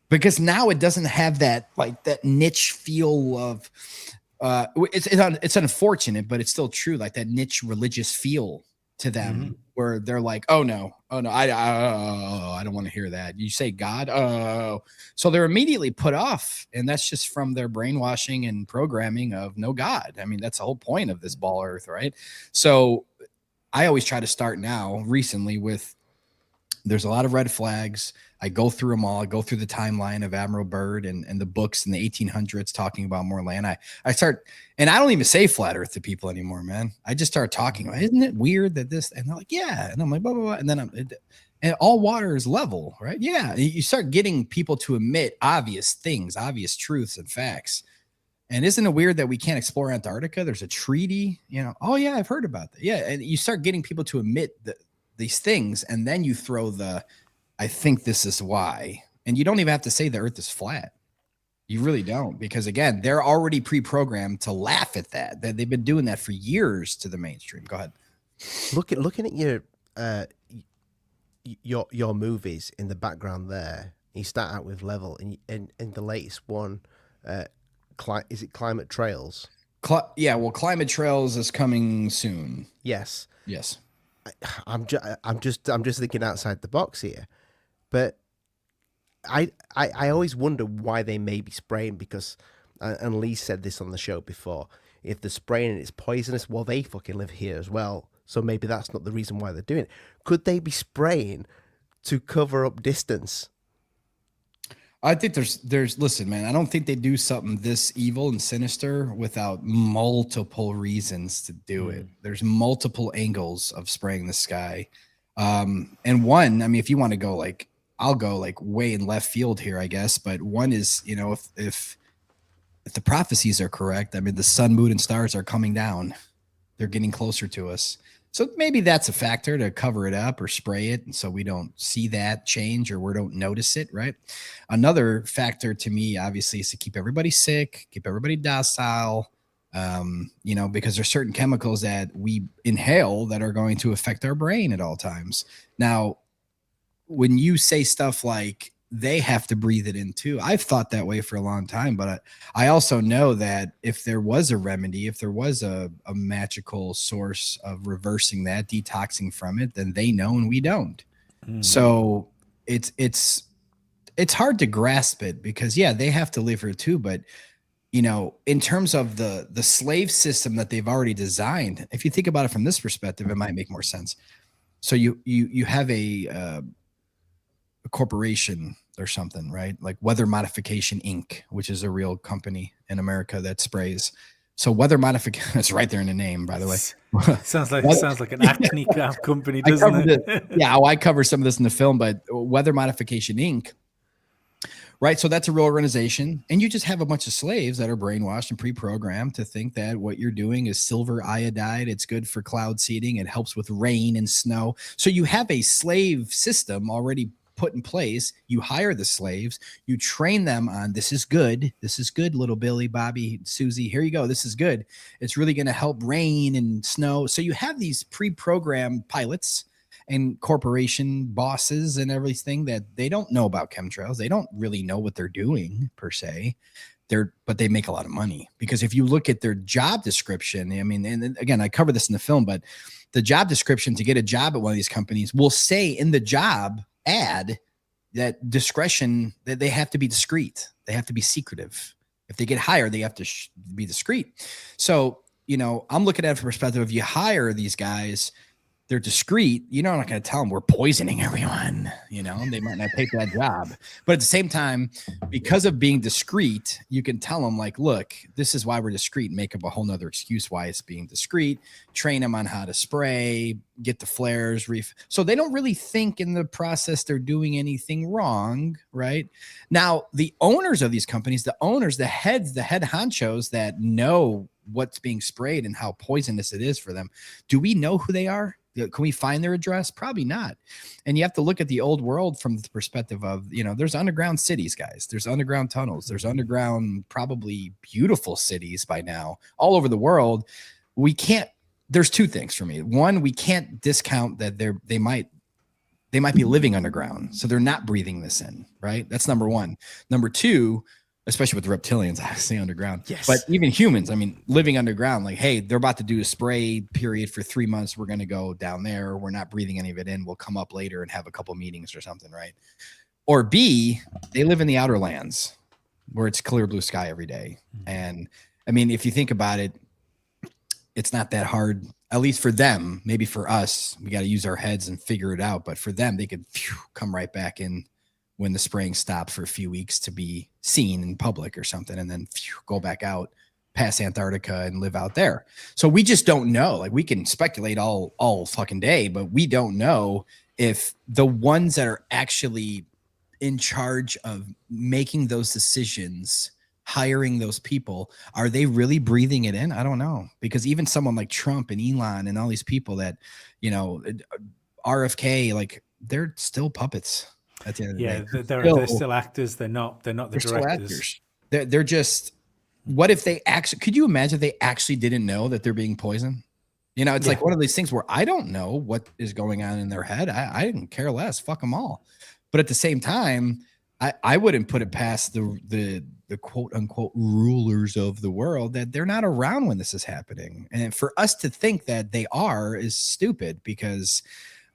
Because now it doesn't have that niche feel of, it's unfortunate, but it's still true. Like that niche religious feel to them, where they're like, oh no, I don't want to hear that. You say God, so they're immediately put off, and that's just from their brainwashing and programming of no God. I mean, that's the whole point of this ball Earth, right? So I always try to start now recently with, there's a lot of red flags. I go through them all. I go through the timeline of Admiral Byrd and the books in the 1800s talking about more land. I start, and I don't even say flat Earth to people anymore, man. I just start talking. Isn't it weird that this? And they're like, yeah. And I'm like, blah, blah, blah. And then and all water is level, right? Yeah. You start getting people to admit obvious things, obvious truths and facts. And isn't it weird that we can't explore Antarctica? There's a treaty, you know. Oh yeah, I've heard about that. Yeah. And you start getting people to admit these things, and then you throw I think this is why. And you don't even have to say the earth is flat. You really don't, because again, they're already pre-programmed to laugh at that. They've been doing that for years to the mainstream. Go ahead. Looking at your movies in the background there, you start out with Level, and in the latest one, is it Climate Trails? Yeah, well, Climate Trails is coming soon. Yes. Yes. I'm just thinking outside the box here, but I always wonder why they may be spraying, because and Lee said this on the show before, if they're spraying and it's poisonous, well, they fucking live here as well, so maybe that's not the reason why they're doing it. Could they be spraying to cover up distance? I think there's listen, man, I don't think they do something this evil and sinister without multiple reasons to do it. There's multiple angles of spraying the sky. And one, I mean, if you want to go like, I'll go like way in left field here, I guess. But one is, you know, if the prophecies are correct, I mean, the sun, moon, and stars are coming down. They're getting closer to us. So maybe that's a factor to cover it up or spray it, and so we don't see that change or we don't notice it, right? Another factor to me, obviously, is to keep everybody sick, keep everybody docile, you know, because there's certain chemicals that we inhale that are going to affect our brain at all times. Now, when you say stuff like they have to breathe it in too, I've thought that way for a long time, but I also know that if there was a remedy, if there was a magical source of reversing that, detoxing from it, then they know and we don't. So it's hard to grasp it, because yeah, they have to live here too, but you know, in terms of the slave system that they've already designed, if you think about it from this perspective, it might make more sense. So you have a corporation or something, right? Like Weather Modification Inc., which is a real company in America that sprays. So Weather Modification, that's right there in the name, by the way. sounds like an acne company, doesn't it? Yeah, I cover some of this in the film, but Weather Modification Inc., right? So that's a real organization, and you just have a bunch of slaves that are brainwashed and pre-programmed to think that what you're doing is silver iodide. It's good for cloud seeding. It helps with rain and snow. So you have a slave system already put in place. You hire the slaves, you train them on this is good, little Billy, Bobby, Susie, here you go, this is good, it's really going to help rain and snow. So you have these pre-programmed pilots and corporation bosses and everything that they don't know about chemtrails. They don't really know what they're doing per se. But they make a lot of money, because if you look at their job description, I mean, and again, I cover this in the film, but the job description to get a job at one of these companies will say in the job ad that discretion, that they have to be discreet. They have to be secretive. If they get hired, they have to be discreet. So, you know, I'm looking at it from the perspective of you hire these guys, they're discreet. You're not going to tell them we're poisoning everyone. You know, they might not take that job. But at the same time, because of being discreet, you can tell them like, look, this is why we're discreet, and make up a whole nother excuse why it's being discreet, train them on how to spray, get the flares. So they don't really think in the process they're doing anything wrong, right? Now, the owners of these companies, the head honchos that know what's being sprayed and how poisonous it is for them, do we know who they are? Can we find their address? Probably not. And you have to look at the old world from the perspective of, you know, there's underground cities, guys. There's underground tunnels. There's underground, probably beautiful cities by now all over the world. We can't, there's two things for me. One, we can't discount that they might be living underground. So they're not breathing this in, right? That's number one. Number two, especially with the reptilians, I say underground. Yes. But even humans, I mean, living underground, like, hey, they're about to do a spray period for 3 months. We're going to go down there. We're not breathing any of it in. We'll come up later and have a couple meetings or something, right? Or B, they live in the outer lands where it's clear blue sky every day. And I mean, if you think about it, it's not that hard, at least for them. Maybe for us, we got to use our heads and figure it out. But for them, they could come right back in when the spraying stopped for a few weeks to be seen in public or something, and then go back out past Antarctica and live out there. So we just don't know. Like, we can speculate all fucking day, but we don't know if the ones that are actually in charge of making those decisions, hiring those people, are they really breathing it in? I don't know, because even someone like Trump and Elon and all these people that, you know, RFK, like they're still puppets at the end of the day. They're still actors. They're not the directors. They're just, what if they actually, could you imagine if they actually didn't know that they're being poisoned? You know, it's like one of these things where I don't know what is going on in their head. I didn't care less. Fuck them all. But at the same time, I wouldn't put it past the quote unquote rulers of the world that they're not around when this is happening. And for us to think that they are is stupid, because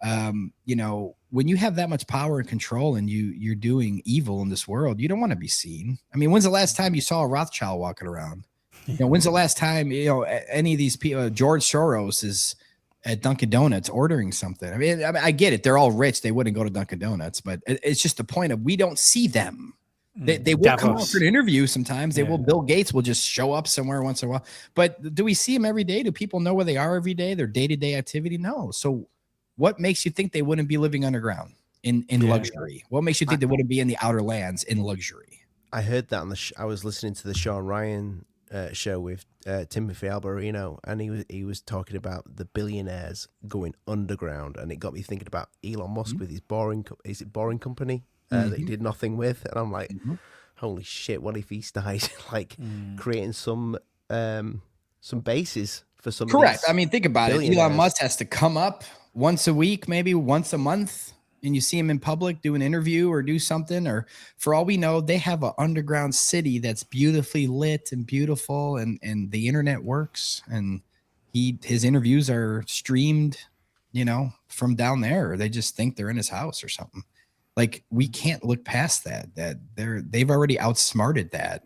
you know, when you have that much power and control and you're doing evil in this world, you don't want to be seen. I mean, when's the last time you saw a Rothschild walking around? You know, when's the last time, you know, any of these people, George Soros is at Dunkin' Donuts ordering something? I mean, I get it. They're all rich. They wouldn't go to Dunkin' Donuts, but it's just the point of, we don't see them. They will come out for an interview sometimes. They will. Bill Gates will just show up somewhere once in a while. But do we see them every day? Do people know where they are every day? Their day-to-day activity? No. So what makes you think they wouldn't be living underground in luxury? What makes you think they wouldn't be in the outer lands in luxury? I heard that on I was listening to the Sean Ryan show with Timothy Alberino, and he was talking about the billionaires going underground, and it got me thinking about Elon Musk with his boring company that he did nothing with, and I'm like, holy shit, what if he started like creating some bases for some? Correct. I mean, think about it. Elon Musk has to come up once a week, maybe once a month, and you see him in public do an interview or do something, or for all we know, they have an underground city that's beautifully lit and beautiful, and the internet works, and his interviews are streamed, you know, from down there, or they just think they're in his house or something. Like, we can't look past that they've already outsmarted that,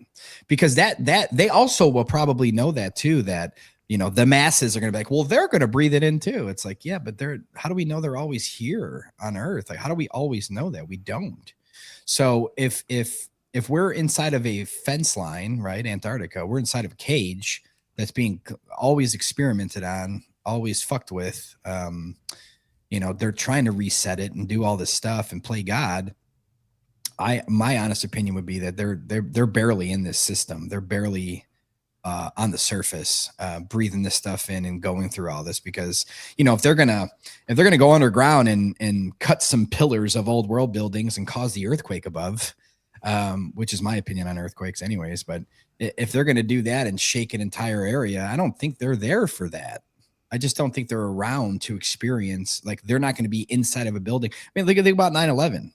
because that they also will probably know that too, that, you know, the masses are going to be like, well, they're going to breathe it in too. It's like, yeah, but how do we know they're always here on Earth? Like, how do we always know that? We don't. So if we're inside of a fence line, right, Antarctica, we're inside of a cage that's being always experimented on, always fucked with. You know, they're trying to reset it and do all this stuff and play God. My honest opinion would be that they're barely in this system. They're barely on the surface, breathing this stuff in and going through all this, because, you know, if they're gonna go underground and cut some pillars of old world buildings and cause the earthquake above, which is my opinion on earthquakes anyways, but if they're going to do that and shake an entire area, I don't think they're there for that. I just don't think they're around to experience, like, they're not going to be inside of a building. I mean, think about 9/11.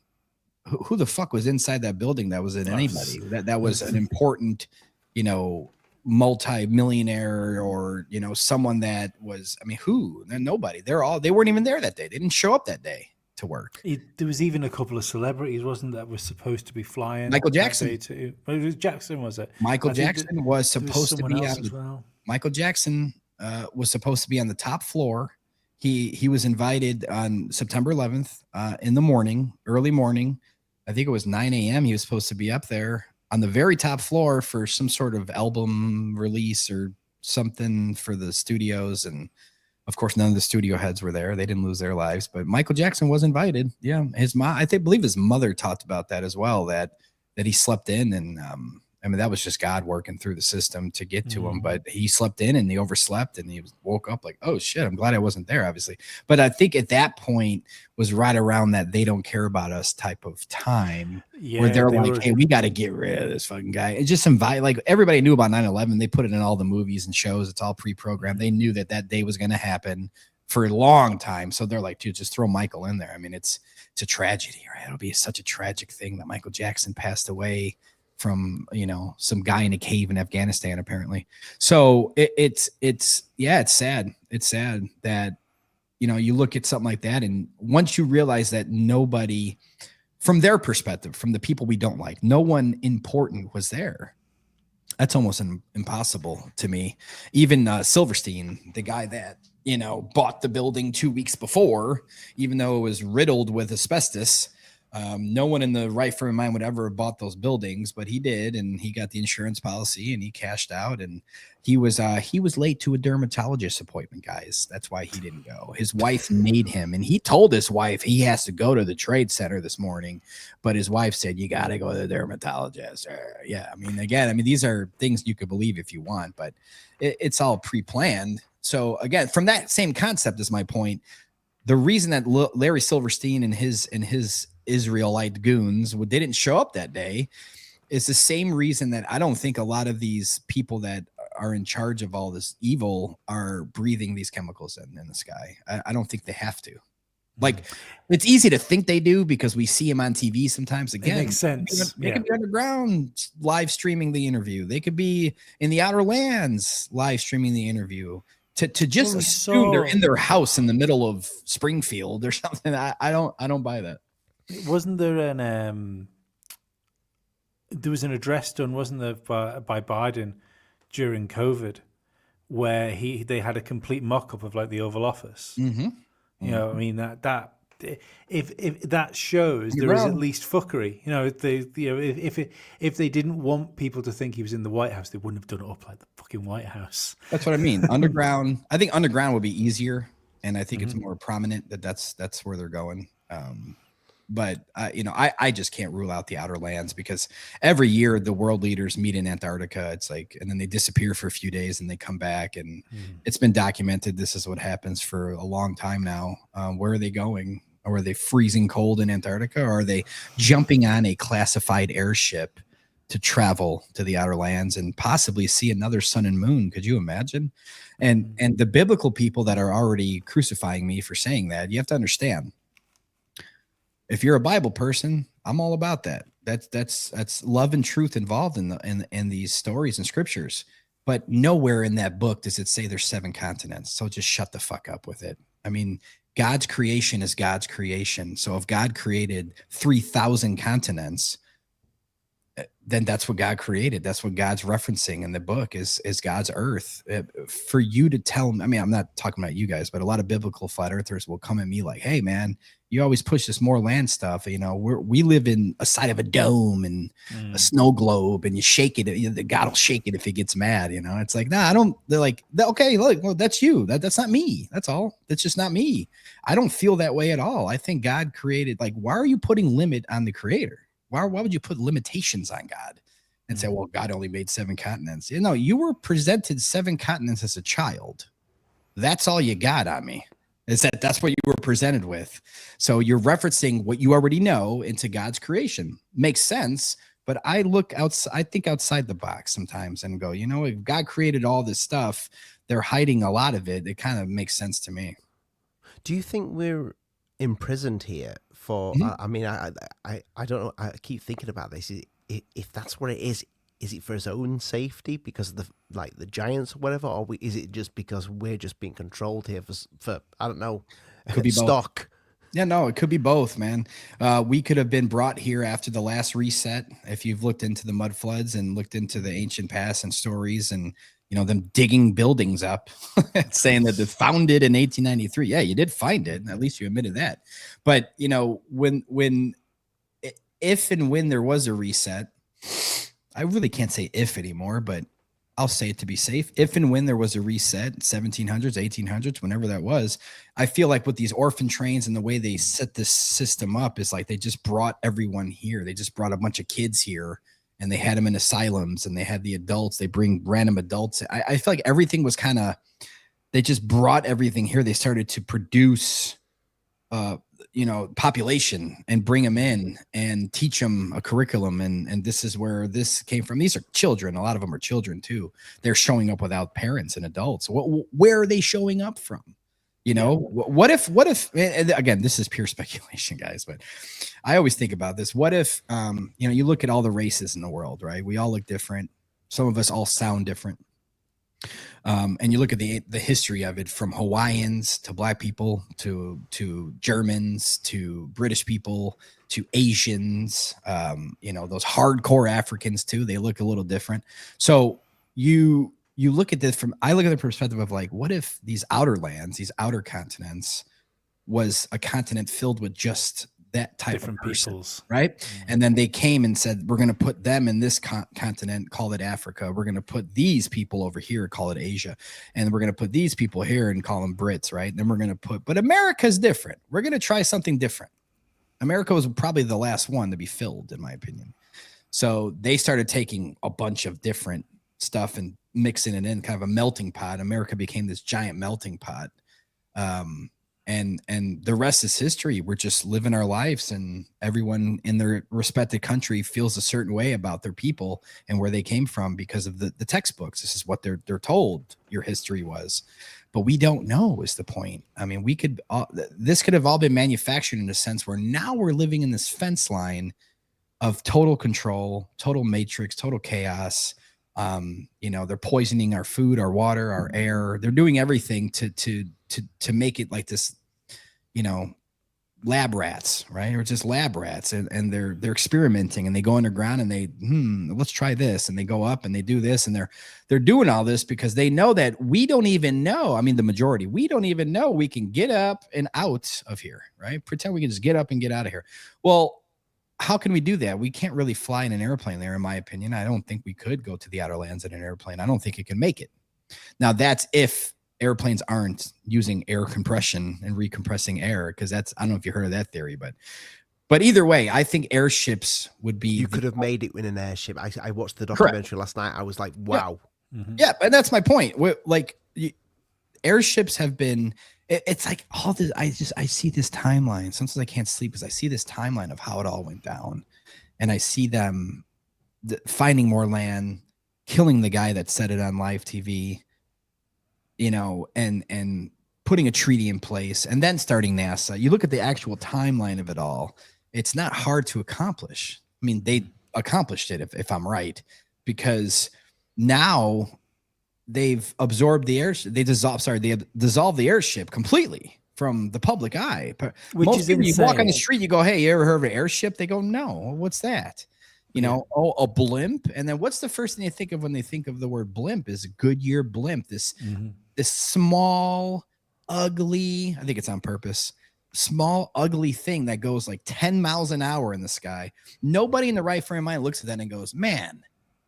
Who the fuck was inside that building that was in anybody? That was an important, you know, multi-millionaire, or, you know, someone that was, I mean, who? Nobody. They weren't even there that day. They didn't show up that day to work. There was even a couple of celebrities, wasn't that, was supposed to be flying? Michael Jackson. Too. It was Jackson, was it? Michael Jackson was supposed to be on. Michael Jackson was supposed to be on the top floor. He was invited on September 11th in the morning, early morning. I think it was 9 a.m. He was supposed to be up there on the very top floor for some sort of album release or something for the studios. And of course, none of the studio heads were there. They didn't lose their lives, but Michael Jackson was invited. Yeah. His mom, believe his mother talked about that as well, that he slept in, and I mean, that was just God working through the system to get to him, but he slept in and he overslept, and he woke up like, oh shit, I'm glad I wasn't there, obviously. But I think at that point was right around that they don't care about us type of time, where they're like, hey, we got to get rid of this fucking guy. And just invite, like, everybody knew about 9/11. They put it in all the movies and shows. It's all pre-programmed. They knew that day was going to happen for a long time. So they're like, dude, just throw Michael in there. I mean, it's a tragedy, right? It'll be such a tragic thing that Michael Jackson passed away from, you know, some guy in a cave in Afghanistan, apparently. So it's sad. It's sad that, you know, you look at something like that, and once you realize that nobody, from their perspective, from the people we don't like, no one important was there, that's almost impossible to me. Even Silverstein, the guy that, you know, bought the building 2 weeks before, even though it was riddled with asbestos, No one in the right frame of mind would ever have bought those buildings, but he did, and he got the insurance policy and he cashed out, and he was late to a dermatologist appointment, guys. That's why he didn't go. His wife made him, and he told his wife he has to go to the trade center this morning, but his wife said, you got to go to the dermatologist. Yeah. I mean, again, these are things you could believe if you want, but it's all pre-planned. So again, from that same concept is my point. The reason that Larry Silverstein and his Israelite goons, they didn't show up that day, is the same reason that I don't think a lot of these people that are in charge of all this evil are breathing these chemicals in the sky. I don't think they have to. Like, it's easy to think they do because we see them on TV sometimes. Again, it makes sense. They could be underground live streaming the interview. They could be in the outer lands live streaming the interview. To just assume they're in their house in the middle of Springfield or something. I don't buy that. Wasn't there there was an address done, wasn't there, by Biden during COVID, where they had a complete mock-up of like the Oval Office. Mm-hmm. You know, I mean that if that shows there is at least fuckery. You know, if they didn't want people to think he was in the White House, they wouldn't have done it up like the fucking White House. That's what I mean. Underground. I think underground would be easier, and I think it's more prominent that's where they're going. But I just can't rule out the outer lands, because every year the world leaders meet in Antarctica. It's like, and then they disappear for a few days and they come back, and it's been documented. This is what happens for a long time now. Where are they going? Or are they freezing cold in Antarctica? Or are they jumping on a classified airship to travel to the outer lands and possibly see another sun and moon? Could you imagine? And the biblical people that are already crucifying me for saying that, you have to understand, if you're a Bible person, I'm all about that. That's love and truth involved in these stories and scriptures. But nowhere in that book does it say there's 7 continents. So just shut the fuck up with it. I mean, God's creation is God's creation. So if God created 3,000 continents, then that's what God created. That's what God's referencing in the book is God's earth. For you to tell me, I mean, I'm not talking about you guys, but a lot of biblical flat earthers will come at me like, hey man, you always push this more land stuff. You know, we live in a side of a dome and a snow globe, and you shake it. God will shake it if he gets mad. You know, it's like, nah, I don't. They're like, okay, look, well, that's you. That's not me. That's all. That's just not me. I don't feel that way at all. I think God created. Like, why are you putting limit on the Creator? Why would you put limitations on God and say, well, God only made 7 continents? You know, you were presented 7 continents as a child. That's all you got on me. Is that's what you were presented with. So you're referencing what you already know into God's creation. Makes sense. But I think outside the box sometimes and go, you know, if God created all this stuff, they're hiding a lot of it. It kind of makes sense to me. Do you think we're imprisoned here for, I mean, I don't know. I keep thinking about this. If that's what it is it for his own safety because of the giants or whatever, or is it just because we're just being controlled here for I don't know, could be stock? Both. Yeah, no, it could be both, man. We could have been brought here after the last reset. If you've looked into the mud floods and looked into the ancient past and stories and, you know, them digging buildings up saying that they're founded in 1893. Yeah, you did find it. At least you admitted that. But, you know, if and when there was a reset, I really can't say if anymore, but I'll say it to be safe. If and when there was a reset, 1700s, 1800s, whenever that was, I feel like with these orphan trains and the way they set this system up is like they just brought everyone here. They just brought a bunch of kids here and they had them in asylums and they had the adults. They bring random adults. I feel like everything was kind of, they just brought everything here. They started to produce population and bring them in and teach them a curriculum. And this is where this came from. These are children. A lot of them are children too. They're showing up without parents and adults. Where are they showing up from? You know, what if, and again, this is pure speculation, guys, but I always think about this. What if, you look at all the races in the world, right? We all look different. Some of us all sound different. And you look at the history of it, from Hawaiians to Black people to Germans to British people to Asians, those hardcore Africans too. They look a little different. So you look at this I look at the perspective of like, what if these outer lands, these outer continents was a continent filled with just that type Different of person, peoples. right? And then they came and said, we're going to put them in this continent, call it Africa. We're going to put these people over here, call it Asia. And we're going to put these people here and call them Brits, right? And then we're going to put, but America's different. We're going to try something different. America was probably the last one to be filled, in my opinion. So they started taking a bunch of different stuff and mixing it in, kind of a melting pot. America became this giant melting pot. And the rest is history. We're just living our lives, and everyone in their respective country feels a certain way about their people and where they came from because of the textbooks. This is what they're told your history was, but we don't know is the point. I mean, this could have all been manufactured in a sense where now we're living in this fence line of total control, total matrix, total chaos. They're poisoning our food, our water, our air. They're doing everything to make it like this, lab rats, right? Or just lab rats. And they're experimenting, and they go underground and they, let's try this. And they go up and they do this. And they're doing all this because they know that we don't even know. I mean, the majority, we don't even know we can get up and out of here, right? Pretend we can just get up and get out of here. Well, how can we do that? We can't really fly in an airplane there, in my opinion. I don't think we could go to the outer lands in an airplane. I don't think it can make it. Now, that's if airplanes aren't using air compression and recompressing air, because I don't know if you heard of that theory, but either way, I think airships would be. You could have made it with an airship. I watched the documentary last night. I was like, wow. Yeah, and that's my point. Airships have been. It's like all this. I see this timeline. Sometimes I can't sleep because I see this timeline of how it all went down, and I see them finding more land, killing the guy that said it on live TV, and putting a treaty in place, and then starting NASA. You look at the actual timeline of it all. It's not hard to accomplish. I mean, they accomplished it, if I'm right, because now they've absorbed the airship. They dissolved the airship completely from the public eye. Which most is people, insane. you walk on the street, you go, "Hey, you ever heard of an airship?" They go, "No, what's that?" Oh, a blimp. And then what's the first thing they think of when they think of the word blimp? Is a Goodyear blimp. This small, ugly. I think it's on purpose. Small, ugly thing that goes like 10 miles an hour in the sky. Nobody in the right frame of mind looks at that and goes, "Man,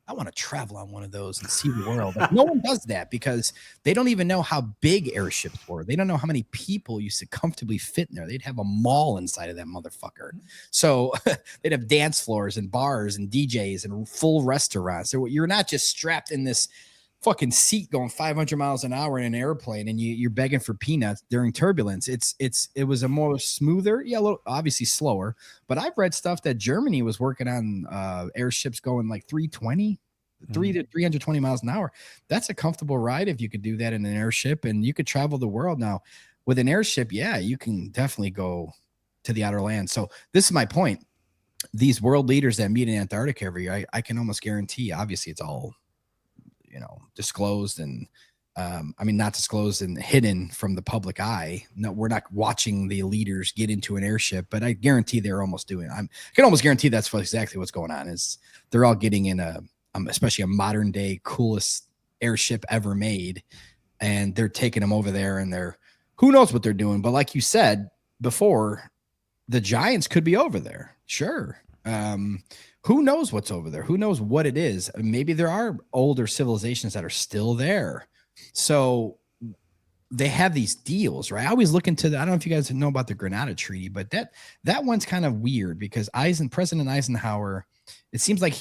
I want to travel on one of those and see the world." Like, no one does that because they don't even know how big airships were. They don't know how many people used to comfortably fit in there. They'd have a mall inside of that motherfucker. So they'd have dance floors and bars and DJs and full restaurants. So you're not just strapped in this fucking seat going 500 miles an hour in an airplane and you're begging for peanuts during turbulence. It was a more smoother, a little obviously slower, but I've read stuff that Germany was working on airships going like 320 to 320 miles an hour. That's a comfortable ride if you could do that in an airship, and you could travel the world. Now with an airship, you can definitely go to the outer land. So this is my point. These world leaders that meet in Antarctica every year, I can almost guarantee, obviously it's all disclosed and not disclosed and hidden from the public eye. No, we're not watching the leaders get into an airship, but I guarantee they're almost doing it. I can almost guarantee that's exactly what's going on. Is they're all getting in especially a modern day coolest airship ever made, and they're taking them over there, and who knows what they're doing. But like you said before, the giants could be over there. Sure. Who knows what's over there? Who knows what it is? Maybe there are older civilizations that are still there. So they have these deals, right? I always look into I don't know if you guys know about the Grenada Treaty, but that one's kind of weird because President Eisenhower, it seems like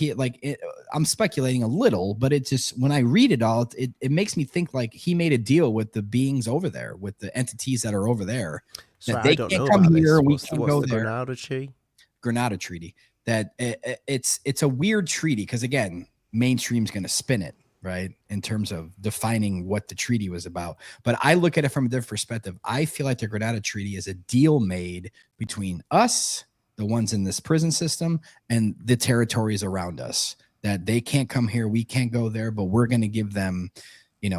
I'm speculating a little, but it just, when I read it all, it makes me think like he made a deal with the beings over there, with the entities that are over there. So that they can't come here, we can't go there. Grenada Treaty? Grenada Treaty. That it's a weird treaty because, again, mainstream's going to spin it, right, in terms of defining what the treaty was about. But I look at it from a different perspective. I feel like the Grenada Treaty is a deal made between us, the ones in this prison system, and the territories around us, that they can't come here, we can't go there, but we're going to give them,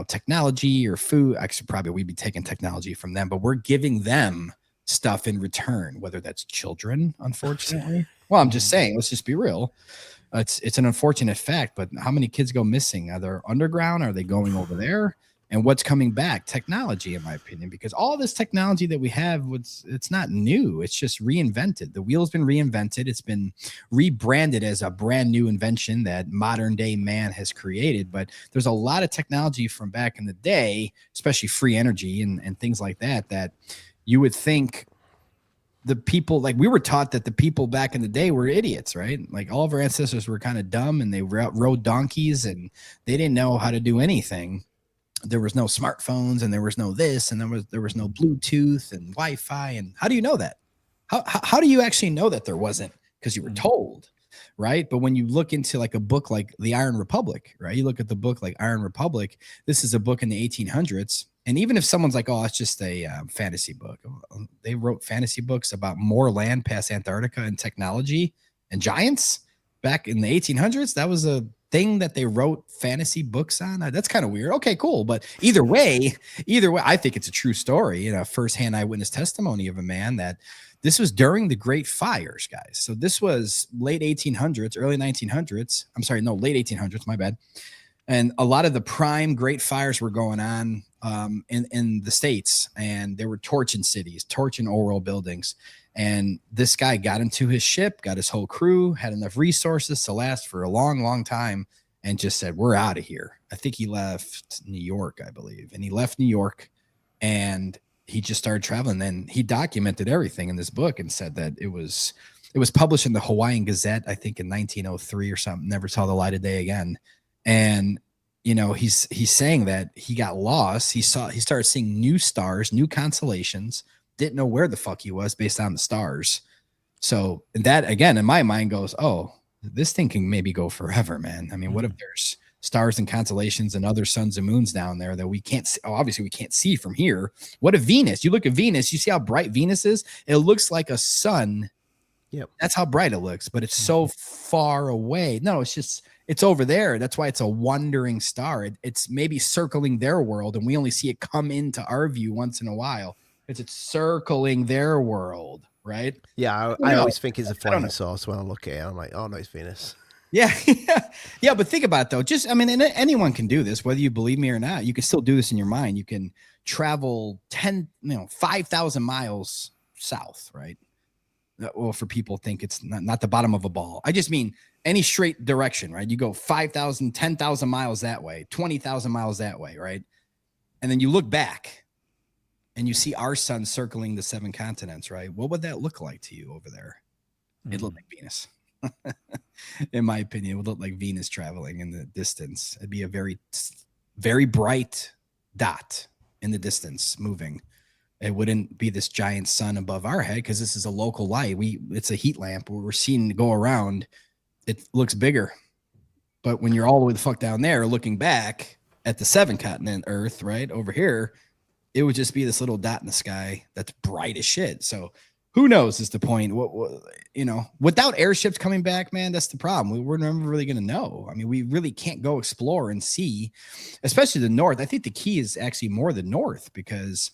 technology or food. Actually, probably we'd be taking technology from them, but we're giving them stuff in return, whether that's children, unfortunately. Well, I'm just saying, let's just be real. It's an unfortunate fact, but how many kids go missing? Are they underground? Are they going over there? And what's coming back? Technology, in my opinion, because all this technology that we have, it's not new. It's just reinvented. The wheel's been reinvented. It's been rebranded as a brand new invention that modern day man has created. But there's a lot of technology from back in the day, especially free energy and things like that, that you would think the people, like we were taught that the people back in the day were idiots, right? Like all of our ancestors were kind of dumb and they rode donkeys and they didn't know how to do anything. There was no smartphones and there was no this and there was no Bluetooth and Wi-Fi. And how do you know that? How do you actually know that there wasn't? Because you were told, right? But when you look into like a book like The Iron Republic, right? You look at the book like Iron Republic. This is a book in the 1800s. And even if someone's like, oh, it's just a fantasy book. They wrote fantasy books about more land past Antarctica and technology and giants back in the 1800s. That was a thing that they wrote fantasy books on. That's kind of weird. Okay, cool. But either way, I think it's a true story, firsthand eyewitness testimony of a man that this was during the Great Fires, guys. So this was late 1800s, early 1900s. I'm sorry, no, late 1800s, my bad. And a lot of the prime Great Fires were going on in the States, and there were torching cities, torching oil buildings. And this guy got into his ship, got his whole crew, had enough resources to last for a long, long time, and just said, we're out of here. I think he left New York, I believe. And he left New York and he just started traveling. Then he documented everything in this book and said that it was published in the Hawaiian Gazette, I think in 1903 or something, never saw the light of day again. And he's saying that he got lost. He started seeing new stars, new constellations, didn't know where the fuck he was based on the stars. So that, again, in my mind goes, oh, this thing can maybe go forever, man. I mean, what if there's stars and constellations and other suns and moons down there that we can't see? Oh, obviously we can't see from here. What if Venus? You look at Venus, you see how bright Venus is? It looks like a sun. Yep. That's how bright it looks, but it's so far away. No, it's over there. That's why it's a wandering star. It's maybe circling their world, and we only see it come into our view once in a while. It's circling their world, right? Yeah, I always think it's a flying sauce when I look at it. I'm like, oh no, it's Venus. Yeah, yeah. But think about it though. And anyone can do this, whether you believe me or not. You can still do this in your mind. You can travel 5,000 miles south, right? Well, for people think it's not the bottom of a ball. I just mean any straight direction, right? You go 5,000, 10,000 miles that way, 20,000 miles that way, right? And then you look back and you see our sun circling the 7 continents, right? What would that look like to you over there? It'd look like Venus. In my opinion, it would look like Venus traveling in the distance. It'd be a very, very bright dot in the distance moving. It wouldn't be this giant sun above our head because this is a local light. It's a heat lamp where we're seeing it go around. It looks bigger. But when you're all the way the fuck down there looking back at the 7 continent Earth, right over here, it would just be this little dot in the sky that's bright as shit. So who knows is the point. Without airships coming back, man, that's the problem. We're never really going to know. I mean, we really can't go explore and see, especially the north. I think the key is actually more the north, because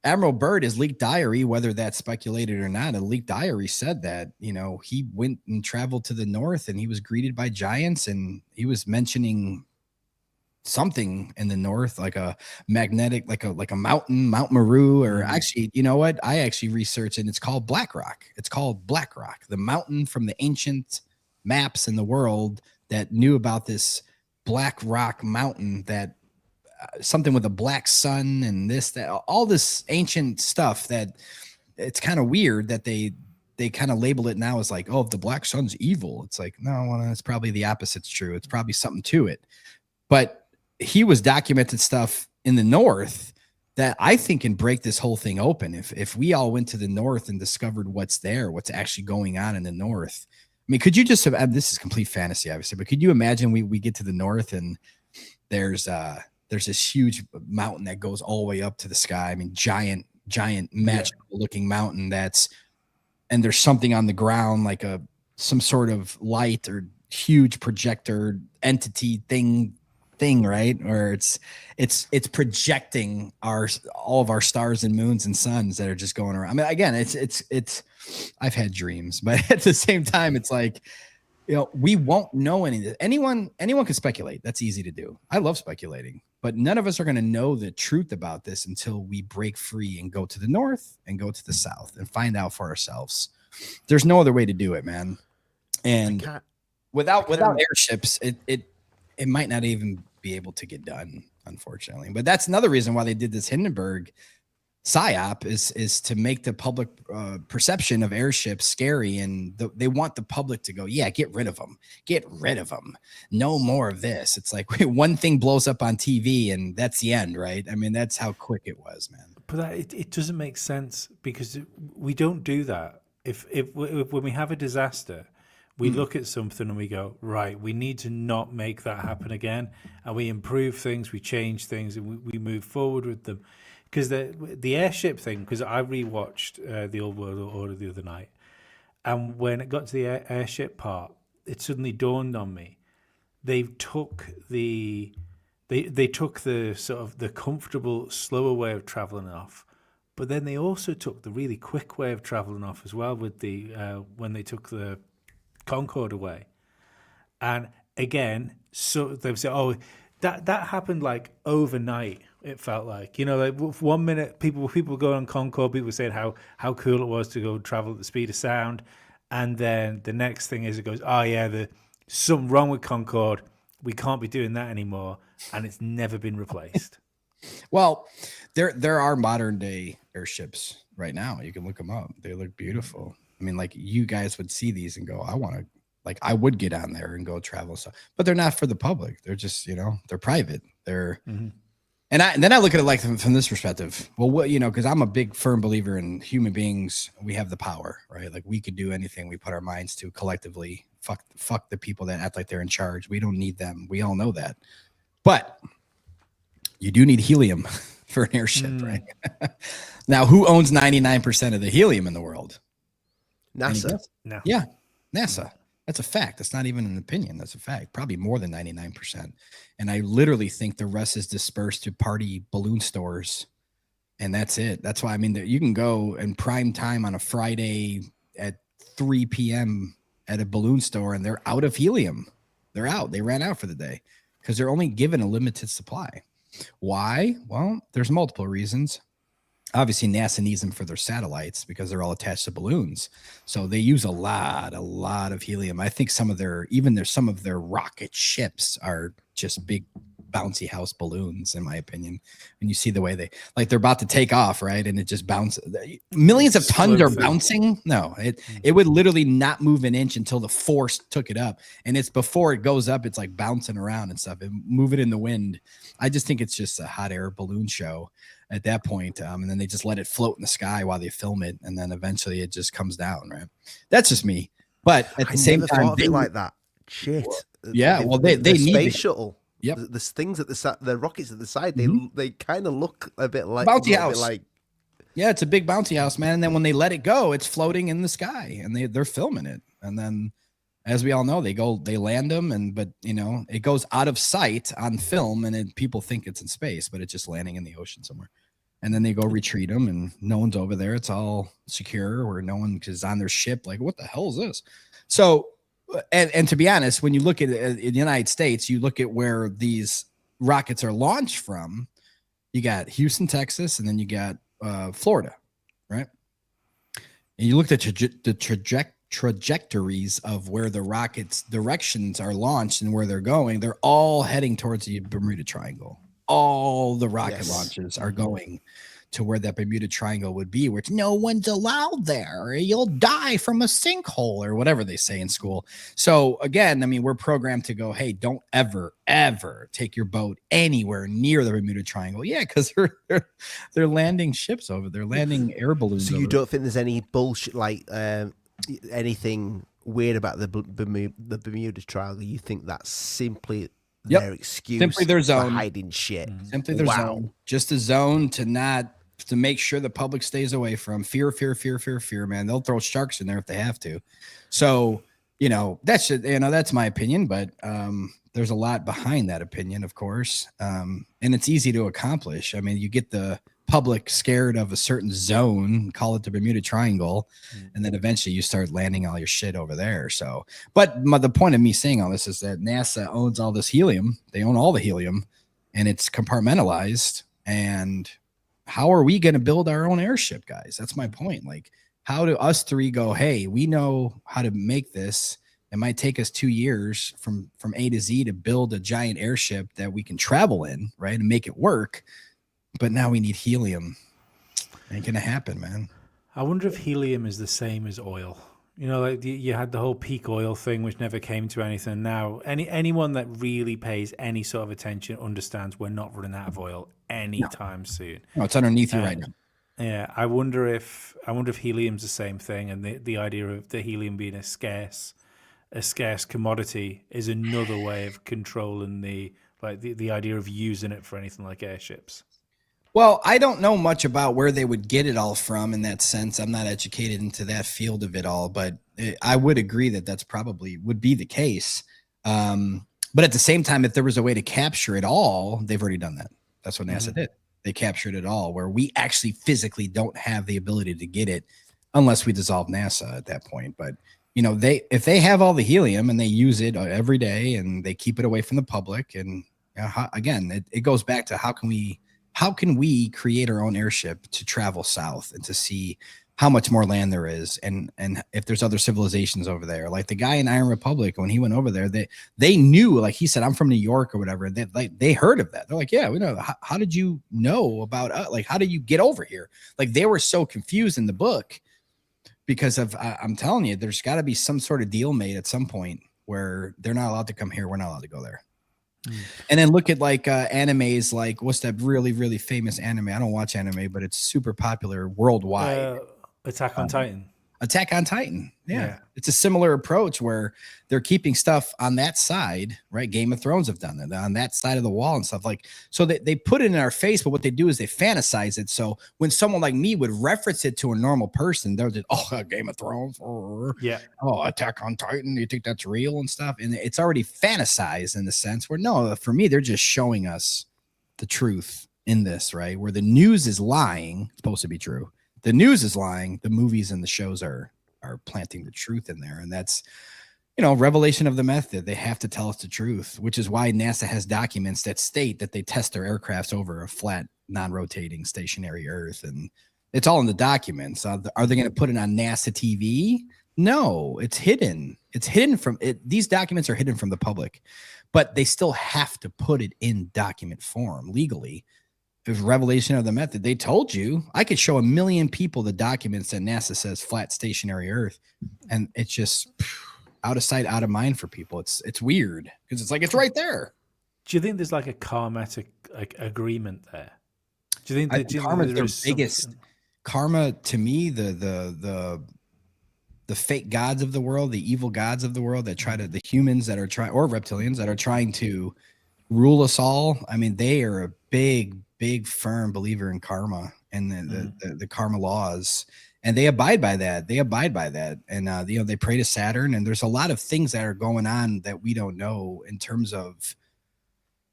Admiral Byrd, his leaked diary, whether that's speculated or not, a leaked diary said that, he went and traveled to the north and he was greeted by giants, and he was mentioning something in the north, like a magnetic, like a Mount Meru, or actually, you know what? I actually researched, and it's called Black Rock. It's called Black Rock, the mountain from the ancient maps in the world that knew about this Black Rock mountain, that something with a black sun and that all this ancient stuff, that it's kind of weird that they kind of label it now as like, oh, if the black sun's evil. It's like, no, well, it's probably the opposite's true. It's probably something to it. But he was documented stuff in the north that I think can break this whole thing open. If we all went to the north and discovered what's actually going on in the north. I mean, could you just have, this is complete fantasy, obviously, but could you imagine we get to the north and there's this huge mountain that goes all the way up to the sky. I mean, giant, magical looking mountain and there's something on the ground, like some sort of light or huge projector entity thing, right? Or it's projecting all of our stars and moons and suns that are just going around. I mean, again, it's I've had dreams, but at the same time, it's like, we won't know anything. Anyone can speculate. That's easy to do. I love speculating. but none of us are going to know the truth about this until we break free and go to the north and go to the south and find out for ourselves. There's no other way to do it, man. And without airships, it might not even be able to get done, unfortunately. But that's another reason why they did this Hindenburg psyop is to make the public perception of airships scary, and they want the public to go, yeah, get rid of them, no more of this. It's like one thing blows up on TV and that's the end, right? I mean, that's how quick it was, man. But it doesn't make sense, because we don't do that. If when we have a disaster, we look at something and we go, right, we need to not make that happen again, and we improve things, we change things, and we move forward with them. Because the airship thing, because I rewatched The Old World Order the other night, and when it got to the airship part, it suddenly dawned on me. They took the sort of the comfortable, slower way of traveling off, but then they also took the really quick way of traveling off as well with the when they took the Concorde away. And again, so they would say, oh, that happened like overnight. It felt like, like 1 minute people were going on Concorde, people were saying how cool it was to go travel at the speed of sound, and then the next thing is it goes, oh yeah, there's something wrong with Concorde, we can't be doing that anymore, and it's never been replaced. Well, there are modern day airships right now. You can look them up. They look beautiful. I mean, like, you guys would see these and go, I would get on there and go travel stuff, but they're not for the public. They're just, they're private. They're, and then I look at it like from this perspective. Well, what, because I'm a big firm believer in human beings. We have the power, right? Like, we could do anything we put our minds to collectively. Fuck the people that act like they're in charge. We don't need them. We all know that. But you do need helium for an airship, right? Now, who owns 99% of the helium in the world? NASA. No. Yeah, NASA. That's a fact. That's not even an opinion. That's a fact. Probably more than 99%. And I literally think the rest is dispersed to party balloon stores. And that's it. That's why, I mean, you can go in prime time on a Friday at 3 p.m. at a balloon store and they're out of helium. They're out. They ran out for the day because they're only given a limited supply. Why? Well, there's multiple reasons. Obviously, NASA needs them for their satellites because they're all attached to balloons. So they use a lot of helium. I think some of their rocket ships are just big bouncy house balloons, in my opinion. When you see the way they're about to take off, right? And it just bounces. Millions of tons are bouncing. No, it would literally not move an inch until the force took it up. And it's before it goes up, it's like bouncing around and stuff and move it in the wind. I just think it's just a hot air balloon show at that point. And then they just let it float in the sky while they film it. And then eventually it just comes down, right? That's just me. But at the same time, they like that shit. Yeah. Well, they need space shuttle. Yep. The things at the side, the rockets at the side, they kind of look a bit like bouncy house. Yeah, it's a big bouncy house, man. And then when they let it go, it's floating in the sky, and they're filming it. And then, as we all know, they land them, but it goes out of sight on film, and people think it's in space, but it's just landing in the ocean somewhere. And then they go retreat them, and no one's over there. It's all secure, or no one is on their ship. Like, what the hell is this? So. And to be honest, when you look at in the United States, you look at where these rockets are launched from, you got Houston, Texas, and then you got Florida, right? And you look at the trajectories of where the rockets' directions are launched and where they're going. They're all heading towards the Bermuda Triangle. All the rocket launches are going to where that Bermuda Triangle would be, which no one's allowed there, or you'll die from a sinkhole, or whatever they say in school. So again, I mean, we're programmed to go, hey, don't ever take your boat anywhere near the Bermuda Triangle. Yeah, because they're landing ships over, they're landing air balloons. So you don't think there's any bullshit like anything weird about the Bermuda Triangle? You think that's simply their excuse, simply their zone for hiding shit? Simply their zone, just a zone to make sure the public stays away from. Fear, man. They'll throw sharks in there if they have to. So, that's my opinion, but there's a lot behind that opinion, of course. And it's easy to accomplish. I mean, you get the public scared of a certain zone, call it the Bermuda Triangle, and then eventually you start landing all your shit over there. So, but the point of me saying all this is that NASA owns all this helium. They own all the helium. and it's compartmentalized. And how are we going to build our own airship, guys? That's my point. Like, how do us three go, hey, we know how to make this. It might take us 2 years from A to Z to build a giant airship that we can travel in, right, and make it work. But now we need helium. Ain't going to happen, man. I wonder if helium is the same as oil. You know, like you had the whole peak oil thing, which never came to anything. Now, anyone that really pays any sort of attention understands we're not running out of oil anytime soon. No, it's underneath you right now. Yeah, I wonder if helium's the same thing, and the idea of the helium being a scarce commodity is another way of controlling the idea of using it for anything like airships. Well, I don't know much about where they would get it all from in that sense. I'm not educated into that field of it all, but I would agree that that's probably would be the case. But at the same time, if there was a way to capture it all, they've already done that. That's what NASA did. They captured it all, where we actually physically don't have the ability to get it unless we dissolve NASA at that point. But you know, if they have all the helium and they use it every day and they keep it away from the public, and again, it goes back to how can we create our own airship to travel south and to see how much more land there is, and if there's other civilizations over there. Like the guy in Iron Republic, when he went over there, they knew, like he said, I'm from New York or whatever. They heard of that. They're like, yeah, we know. How did you know about like, how did you get over here? Like, they were so confused in the book because of, I'm telling you, there's got to be some sort of deal made at some point where they're not allowed to come here. We're not allowed to go there. And then look at like animes, like what's that really, really famous anime? I don't watch anime, but it's super popular worldwide. Attack on Titan. Attack on Titan. Yeah. It's a similar approach where they're keeping stuff on that side, right? Game of Thrones have done it on that side of the wall and stuff like, so they put it in our face, but what they do is they fantasize it. So when someone like me would reference it to a normal person, they're just, oh, Game of Thrones. Oh, Attack on Titan. You think that's real and stuff? And it's already fantasized in the sense where, no, for me, they're just showing us the truth in this, right? Where the news is lying, it's supposed to be true. The news is lying. The movies and the shows are planting the truth in there. And that's, you know, revelation of the method. They have to tell us the truth, which is why NASA has documents that state that they test their aircrafts over a flat, non-rotating, stationary Earth. And it's all in the documents. Are they going to put it on NASA TV? No, it's hidden. It's hidden from it. These documents are hidden from the public, but they still have to put it in document form legally. There's revelation of the method. They told you. I could show 1 million people the documents that NASA says flat stationary Earth, and it's just out of sight, out of mind for people. It's weird because it's like it's right there. Do you think there's like a karmatic agreement there? Do you think that karma is their biggest karma to me? The fake gods of the world, the evil gods of the world that try to, the humans that are trying, or reptilians that are trying to rule us all. I mean, they are a big firm believer in karma and the karma laws, and they abide by that. And you know, they pray to Saturn, and there's a lot of things that are going on that we don't know in terms of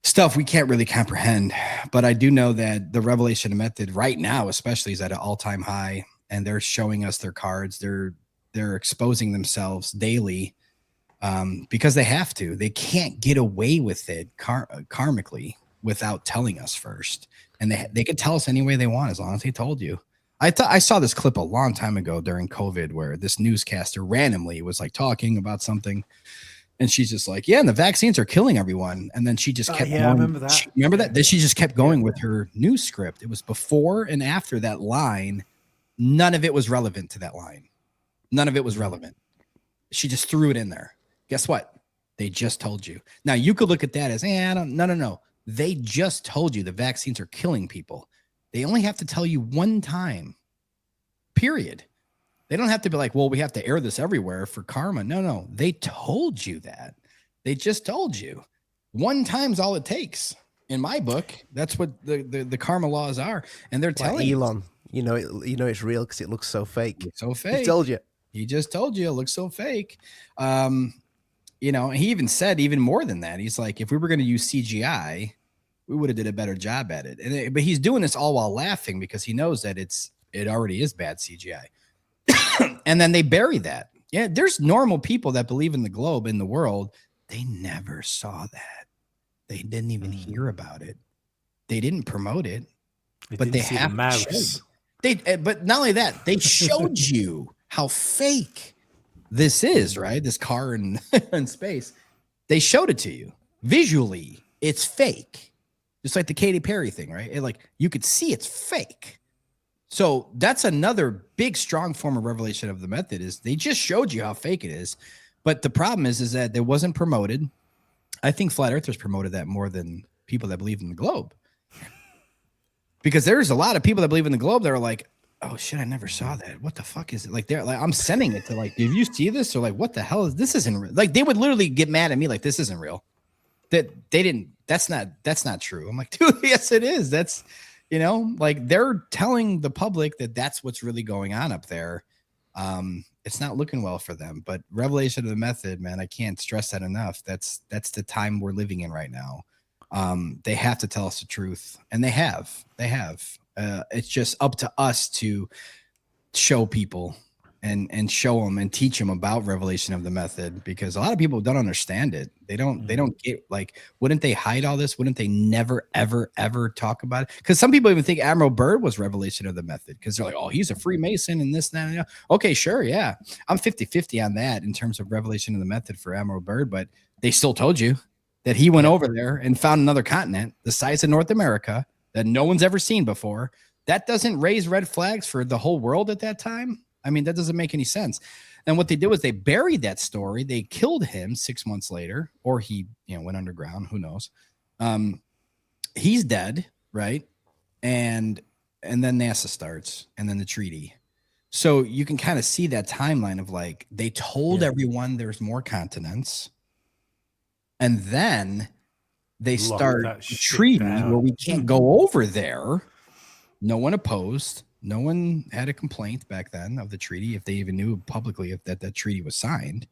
stuff we can't really comprehend. But I do know that the revelation method right now, especially, is at an all-time high, and they're showing us their cards. They're exposing themselves daily because they have to. They can't get away with it karmically without telling us first. And they could tell us any way they want as long as they told you. I saw this clip a long time ago during COVID where this newscaster randomly was like talking about something, and she's just like, yeah, and the vaccines are killing everyone. And then she just kept going. I remember that. Remember that? Then she just kept going with her news script. It was before and after that line. None of it was relevant to that line. None of it was relevant. She just threw it in there. Guess what? They just told you. Now you could look at that as, no. They just told you the vaccines are killing people. They only have to tell you one time, period. They don't have to be like, well, we have to air this everywhere for karma. No. They told you that. They just told you. One time's all it takes. In my book, that's what the karma laws are. And they're telling Elon, you know it's real because it looks so fake. It's so fake. He told you. He just told you it looks so fake. You know, he even said even more than that. He's like, if we were going to use CGI, we would have did a better job at it. But he's doing this all while laughing because he knows that it already is bad CGI. And then they bury that. Yeah, there's normal people that believe in the globe, in the world. They never saw that. They didn't even hear about it. they didn't promote it, They but didn't they see the have mouse. but not only that, they showed you how fake this is, right? This car in space. They showed it to you visually. It's fake, just like the Katy Perry thing, right? Like you could see it's fake. So that's another big, strong form of revelation of the method is they just showed you how fake it is. But the problem is that it wasn't promoted. I think flat earthers promoted that more than people that believe in the globe. Because there's a lot of people that believe in the globe that are like, oh shit, I never saw that. What the fuck is it? Like they're like, I'm sending it to like, did you see this? Or like, what the hell is this? Isn't real. Like they would literally get mad at me like this isn't real. That they didn't, that's not true. I'm like, dude, yes, it is. That's, you know, like they're telling the public that that's what's really going on up there. It's not looking well for them, but revelation of the method, man, I can't stress that enough. That's the time we're living in right now. They have to tell us the truth, and they have. It's just up to us to show people and show them and teach them about revelation of the method, because a lot of people don't understand it. They don't get, like, wouldn't they hide all this? Wouldn't they never, ever, ever talk about it? Because some people even think Admiral Byrd was revelation of the method, because they're like, oh, he's a Freemason and this, that, and that. Okay, sure. Yeah. I'm 50-50 on that in terms of revelation of the method for Admiral Byrd, but they still told you that he went over there and found another continent the size of North America that no one's ever seen before. That doesn't raise red flags for the whole world at that time. I mean, that doesn't make any sense. And what they did was they buried that story. They killed him 6 months later, or he, went underground. Who knows? He's dead, right? And then NASA starts, and then the treaty. So you can kind of see that timeline of like, they told everyone there's more continents, and then they start a treaty where we can't go over there. No one opposed. No one had a complaint back then of the treaty, if they even knew publicly if that treaty was signed.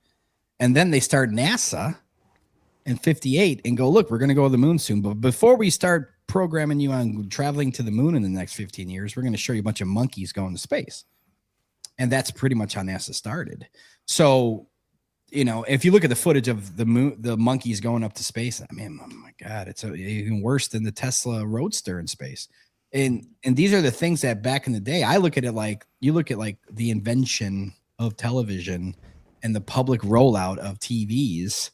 And then they start NASA in 58 and go, look, we're going to go to the moon soon. But before we start programming you on traveling to the moon in the next 15 years, we're going to show you a bunch of monkeys going to space. And that's pretty much how NASA started. So, if you look at the footage of the moon, the monkeys going up to space, I mean, oh my God, it's even worse than the Tesla Roadster in space. And these are the things that back in the day, I look at it like, you look at like the invention of television and the public rollout of TVs.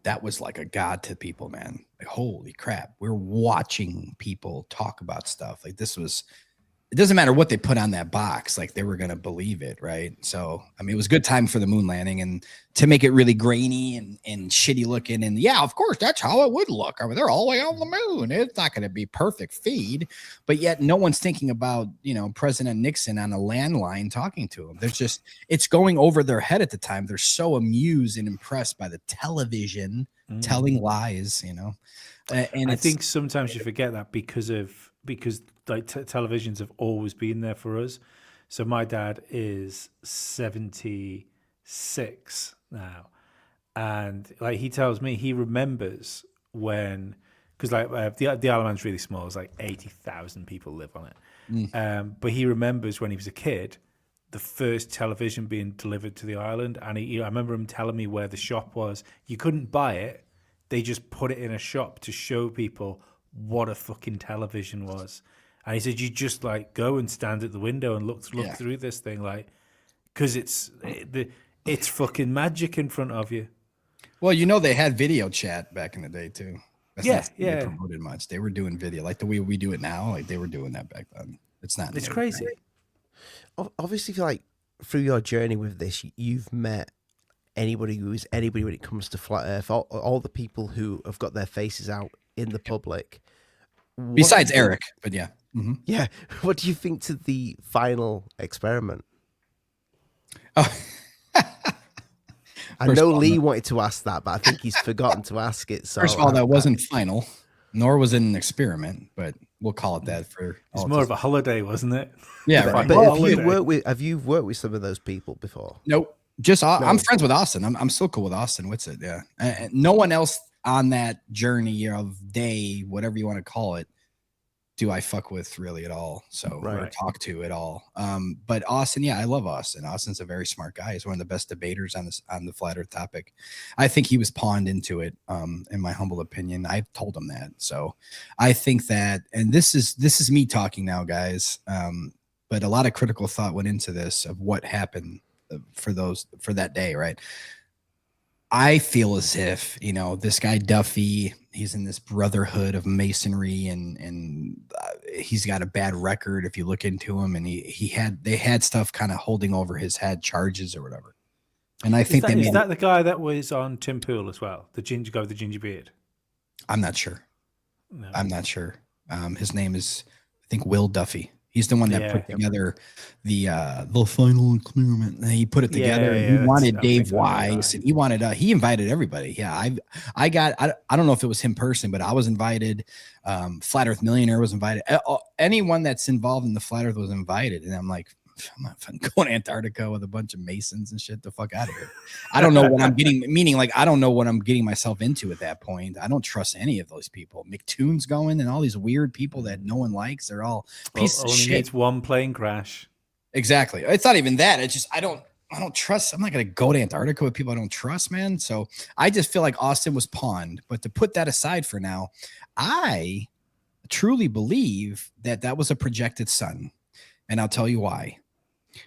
That was like a god to people, man. Like, holy crap. We're watching people talk about stuff. Like it doesn't matter what they put on that box. Like they were going to believe it. Right. So, I mean, it was a good time for the moon landing, and to make it really grainy and shitty looking. And yeah, of course, that's how it would look. I mean, they're all the way on the moon. It's not going to be perfect feed, but yet no one's thinking about, President Nixon on a landline talking to him. It's going over their head at the time. They're so amused and impressed by the television telling lies, And I think sometimes you forget that because like televisions have always been there for us. So my dad is 76 now, and like he tells me he remembers when, because like the Isle of Man's really small. It's like 80,000 people live on it. But he remembers when he was a kid, the first television being delivered to the island, and I remember him telling me where the shop was. You couldn't buy it; they just put it in a shop to show people what a fucking television was. And he said, you just like go and stand at the window and look through this thing, like, because it's fucking magic in front of you. Well, they had video chat back in the day too. That's not they promoted much. They were doing video like the way we do it now. Like they were doing that back then. It's crazy. Obviously, like through your journey with this, you've met anybody when it comes to flat Earth. All the people who have got their faces out in the public. Besides Eric, but yeah. Mm-hmm. Yeah. What do you think to the final experiment? Oh. I know Lee wanted to ask that, but I think he's forgotten to ask it. So first of all, that wasn't final, nor was it an experiment, but we'll call it that for. It's more of a holiday, wasn't it? Yeah. Right. But have you worked with some of those people before? Nope. I'm friends with Austin. I'm still cool with Austin. What's it? Yeah. No one else on that journey of day, whatever you want to call it, do I fuck with really at all. So or Right. talk to at all. But Austin, yeah, I love Austin. Austin's a very smart guy. He's one of the best debaters on the flat earth topic. I think he was pawned into it, in my humble opinion. I've told him that. So I think that, and this is me talking now, guys. But a lot of critical thought went into this of what happened for that day, right? I feel as if, you know, this guy Duffy, he's in this brotherhood of masonry, and he's got a bad record if you look into him, and they had stuff kind of holding over his head, charges or whatever. And I think is that the guy that was on Tim Pool as well, the ginger guy with the ginger beard? I'm not sure. No. I'm not sure. His name is, I think, Will Duffy. He's the one that put together the final experiment. He put it together. He wanted Dave Weiss, and he invited everybody. Yeah, I don't know if it was him personally, but I was invited. Flat Earth Millionaire was invited. Anyone that's involved in the Flat Earth was invited, and I'm like, I'm not going to Antarctica with a bunch of Masons and shit. The fuck out of here. I don't know what I'm getting, meaning like, I don't know what I'm getting myself into at that point. I don't trust any of those people. McToon's going and all these weird people that no one likes. They're all pieces of shit. It's one plane crash. Exactly. It's not even that. It's just, I don't trust. I'm not going to go to Antarctica with people I don't trust, man. So I just feel like Austin was pawned. But to put that aside for now, I truly believe that was a projected sun. And I'll tell you why.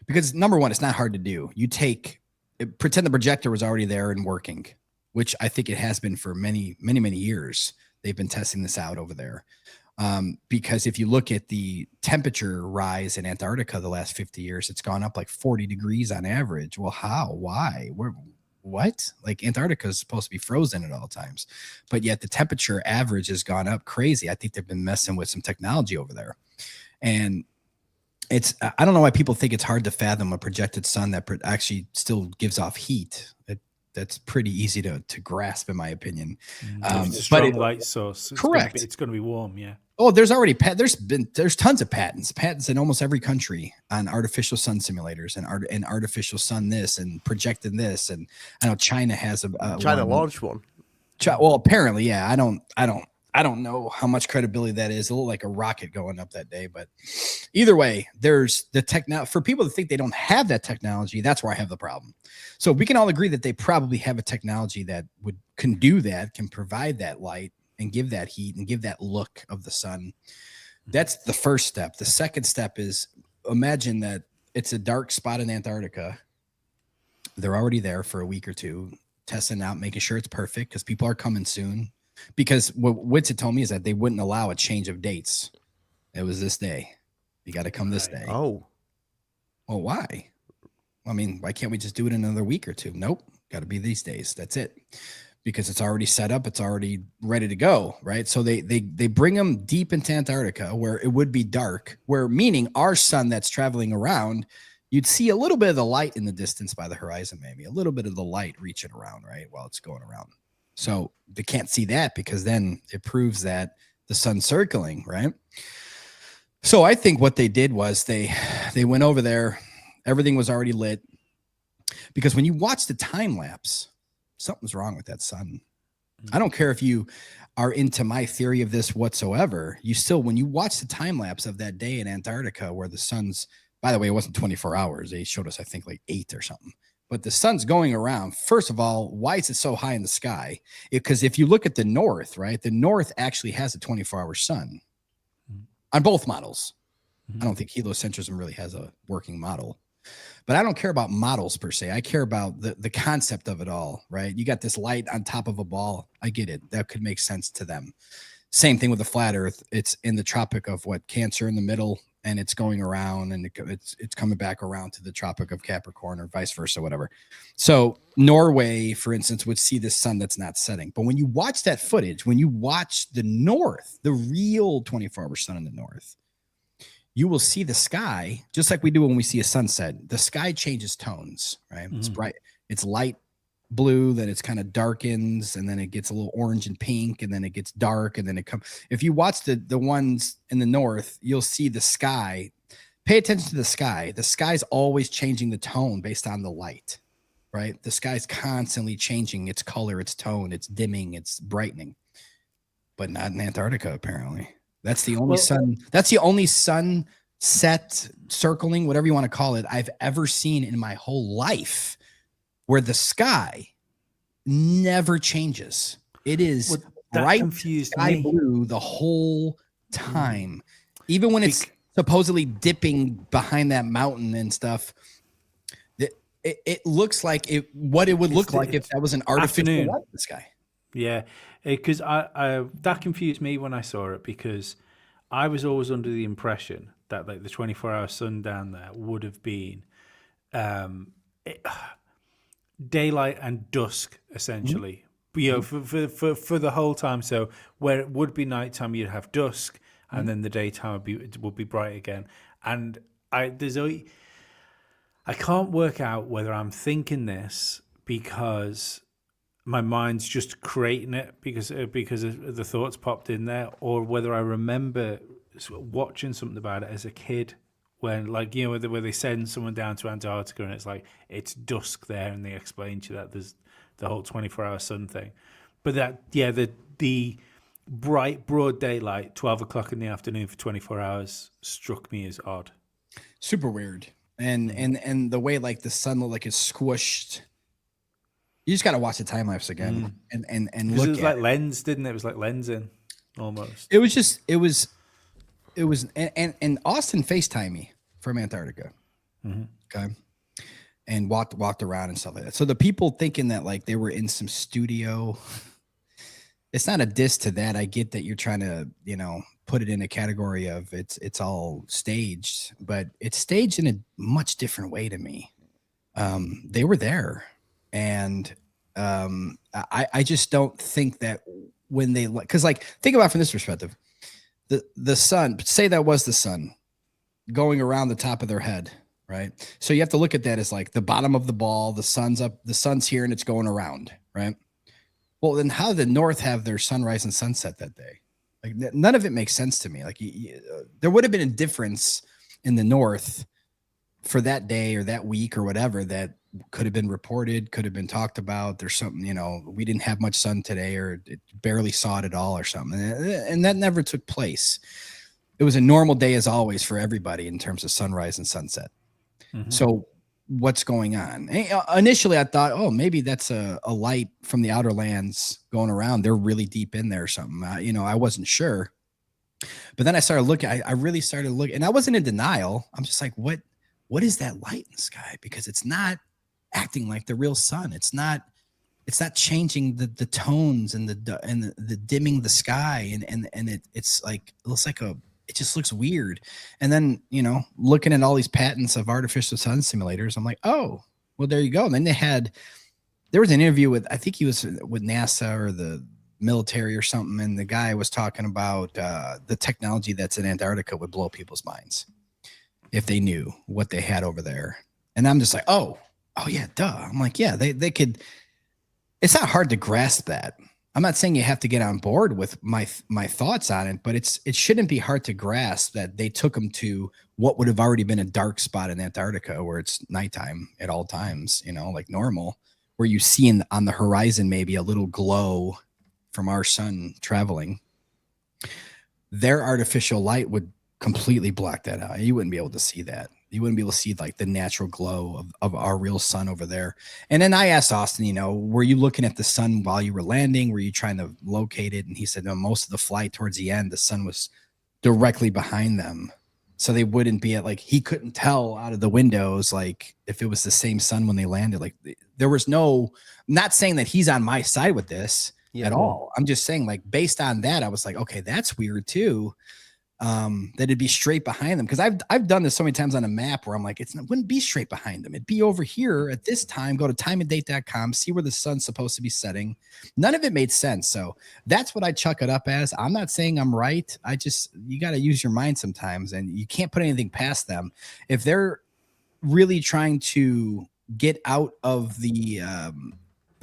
Because number one, it's not hard to do. You pretend the projector was already there and working, which I think it has been for many, many, many years. They've been testing this out over there. Because if you look at the temperature rise in Antarctica the last 50 years, it's gone up like 40 degrees on average. Well, how? Why? What? Like Antarctica is supposed to be frozen at all times, but yet the temperature average has gone up crazy. I think they've been messing with some technology over there. And I don't know why people think it's hard to fathom a projected sun that actually still gives off heat. That's pretty easy to grasp, in my opinion. It's a strong light source. Correct. It's going to be warm. Yeah. Oh, there's already there's tons of patents in almost every country on artificial sun simulators and artificial sun this and projecting this. And I know China has China launched one. Well, apparently, yeah. I don't know how much credibility that is. It looked like a rocket going up that day, but either way, there's the technology for people that think they don't have that technology. That's where I have the problem. So we can all agree that they probably have a technology that can do that, can provide that light and give that heat and give that look of the sun. That's the first step. The second step is imagine that it's a dark spot in Antarctica. They're already there for a week or two, testing out, making sure it's perfect because people are coming soon. Because what Witsit told me is that they wouldn't allow a change of dates. It was this day. You got to come this day. Oh. Well, why? I mean, why can't we just do it in another week or two? Nope. Got to be these days. That's it. Because it's already set up. It's already ready to go, right? So they bring them deep into Antarctica where it would be dark, where meaning our sun that's traveling around, you'd see a little bit of the light in the distance by the horizon, maybe a little bit of the light reaching around, right? While it's going around. So they can't see that because then it proves that the sun's circling, right? So I think what they did was they went over there. Everything was already lit. Because when you watch the time lapse, something's wrong with that sun. I don't care if you are into my theory of this whatsoever. You still, when you watch the time lapse of that day in Antarctica where the sun's, by the way, it wasn't 24 hours. They showed us, I think, like 8 or something. But the sun's going around. First of all, why is it so high in the sky? Because if you look at the north, right, the north actually has a 24-hour sun on both models. I don't think heliocentrism really has a working model. But I don't care about models per se. I care about the concept of it all, right? You got this light on top of a ball. I get it. That could make sense to them. Same thing with the flat earth. It's in the tropic of Cancer in the middle, and it's going around, and it's coming back around to the Tropic of Capricorn or vice versa, whatever. So Norway, for instance, would see the sun that's not setting. But when you watch that footage, when you watch the north, the real 24-hour sun in the north, you will see the sky, just like we do when we see a sunset. The sky changes tones, right? It's bright. It's light blue, then it's kind of darkens, and then it gets a little orange and pink, and then it gets dark, and then it comes. If you watch the ones in the north, you'll see the sky. Pay attention to the sky. The sky's always changing the tone based on the light, right? The sky's constantly changing its color, its tone, it's dimming, it's brightening, but not in Antarctica, apparently. That's the only sun. That's the only sunset circling, whatever you want to call it, I've ever seen in my whole life, where the sky never changes. It is bright sky blue the whole time, even when it's supposedly dipping behind that mountain and stuff. It looks like what it would look like if that was an artificial light in the sky. Yeah, because I that confused me when I saw it, because I was always under the impression that like the 24-hour sun down there would have been daylight and dusk essentially. You know, for the whole time. So where it would be nighttime, you'd have dusk, and then the daytime would be bright again. And I can't work out whether I'm thinking this because my mind's just creating it because the thoughts popped in there, or whether I remember watching something about it as a kid when, like, you know, where they send someone down to Antarctica and it's like it's dusk there, and they explain to you that there's the whole 24-hour sun thing. But that, yeah, the bright broad daylight, 12 o'clock in the afternoon for 24 hours struck me as odd. Super weird. And the way like the sun looked like it's squished. You just got to watch the time lapse again and look. It was like lens, didn't it? It was like lensing almost. It was and Austin FaceTimed me from Antarctica. Okay. And walked around and stuff like that. So the people thinking that like they were in some studio, it's not a diss to that. I get that you're trying to, you know, put it in a category of it's all staged, but it's staged in a much different way to me. They were there, and I just don't think that when they, because like think about it from this perspective, the sun, say that was the sun going around the top of their head, right? So you have to look at that as like the bottom of the ball, the sun's up, the sun's here, and it's going around, right? Well, then how did the North have their sunrise and sunset that day? Like none of it makes sense to me. Like there would have been a difference in the North for that day or that week or whatever that could have been reported, could have been talked about. There's something, you know, we didn't have much sun today, or it barely saw it at all or something. And that never took place. It was a normal day as always for everybody in terms of sunrise and sunset. So what's going on? Initially, I thought, oh, maybe that's a light from the outer lands going around. They're really deep in there or something. You know, I wasn't sure. But then I started looking. I really started looking, and I wasn't in denial. I'm just like, what is that light in the sky? Because it's not acting like the real sun. It's not changing the tones and the dimming the sky, and it's like, it looks like it just looks weird. And then, you know, looking at all these patents of artificial sun simulators, I'm like, oh, well, there you go. And then there was an interview with, I think he was with NASA or the military or something. And the guy was talking about the technology that's in Antarctica would blow people's minds if they knew what they had over there. And I'm just like, oh yeah, duh. I'm like, yeah, they could. It's not hard to grasp that. I'm not saying you have to get on board with my thoughts on it, but it shouldn't be hard to grasp that they took them to what would have already been a dark spot in Antarctica where it's nighttime at all times, you know, like normal, where you see on the horizon maybe a little glow from our sun traveling. Their artificial light would completely block that out. You wouldn't be able to see that. You wouldn't be able to see like the natural glow of our real sun over there. And then I asked Austin, you know, were you looking at the sun while you were landing? Were you trying to locate it? And he said, no, most of the flight towards the end, the sun was directly behind them. So they wouldn't be like, he couldn't tell out of the windows, like if it was the same sun when they landed. Like there was I'm not saying that he's on my side with this at all. I'm just saying, like, based on that, I was like, okay, that's weird too. That it'd be straight behind them, because I've done this so many times on a map where I'm like, it wouldn't be straight behind them, it'd be over here at this time. Go to timeanddate.com, see where the sun's supposed to be setting. None of it made sense. So that's what I chuck it up as. I'm not saying I'm right. You got to use your mind sometimes, and you can't put anything past them. If they're really trying to get out of the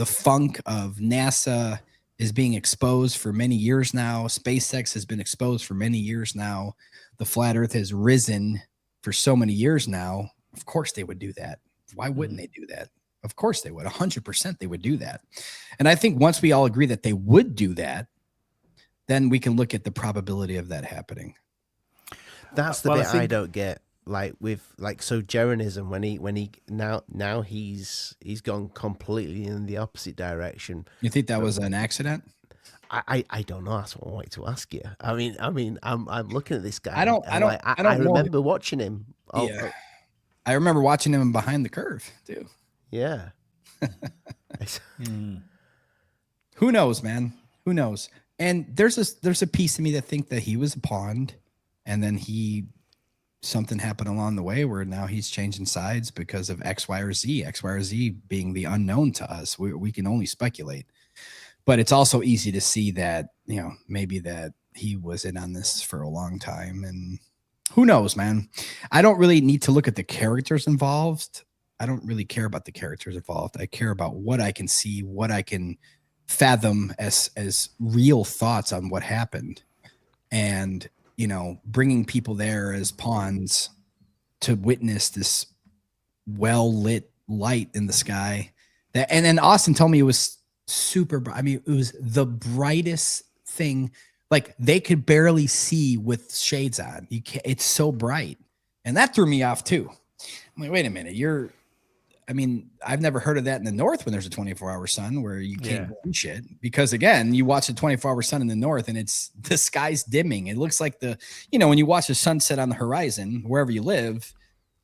funk of NASA is being exposed for many years now. SpaceX has been exposed for many years now. The flat earth has risen for so many years now. Of course they would do that. Why wouldn't they do that? Of course they would. 100% they would do that. And I think once we all agree that they would do that, then we can look at the probability of that happening. That's the bit I don't get. Like with so Geoengineering, when he now he's gone completely in the opposite direction. You think that was an accident? I don't know. That's what I wanted to ask you. I mean, I'm looking at this guy. I remember watching him. I remember watching him behind the curve too. Yeah. Who knows, man? Who knows? And there's a piece of me that think that he was a pawn, and then something happened along the way where now he's changing sides because of X, Y, or Z. X, Y, or Z being the unknown to us. We can only speculate. But it's also easy to see that, maybe that he was in on this for a long time. And who knows, man? I don't really need to look at the characters involved. I don't really care about the characters involved. I care about what I can see, what I can fathom as real thoughts on what happened. And, bringing people there as pawns to witness this well-lit light in the sky. And then Austin told me it was super bright. I mean, it was the brightest thing. Like they could barely see with shades on. It's so bright. And that threw me off too. I'm like, wait a minute. I've never heard of that in the north when there's a 24-hour sun where you can't see shit. Because again, you watch a 24-hour sun in the north and the sky's dimming. It looks like when you watch the sunset on the horizon, wherever you live,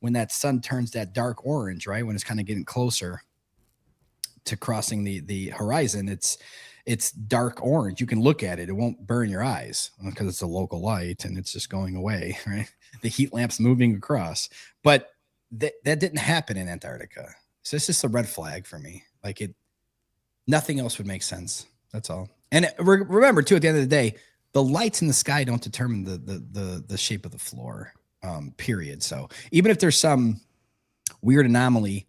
when that sun turns that dark orange, right? When it's kind of getting closer to crossing the horizon, it's dark orange. You can look at it. It won't burn your eyes because it's a local light and it's just going away, right? The heat lamp's moving across. But that didn't happen in Antarctica. So it's just a red flag for me. Nothing else would make sense. That's all. And remember too, at the end of the day, the lights in the sky don't determine the shape of the floor, period. So even if there's some weird anomaly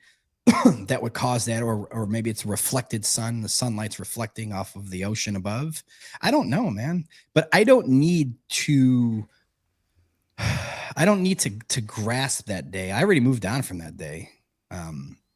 that would cause that, or maybe it's a reflected sun, the sunlight's reflecting off of the ocean above. I don't know, man. But I don't need to grasp that day. I already moved on from that day,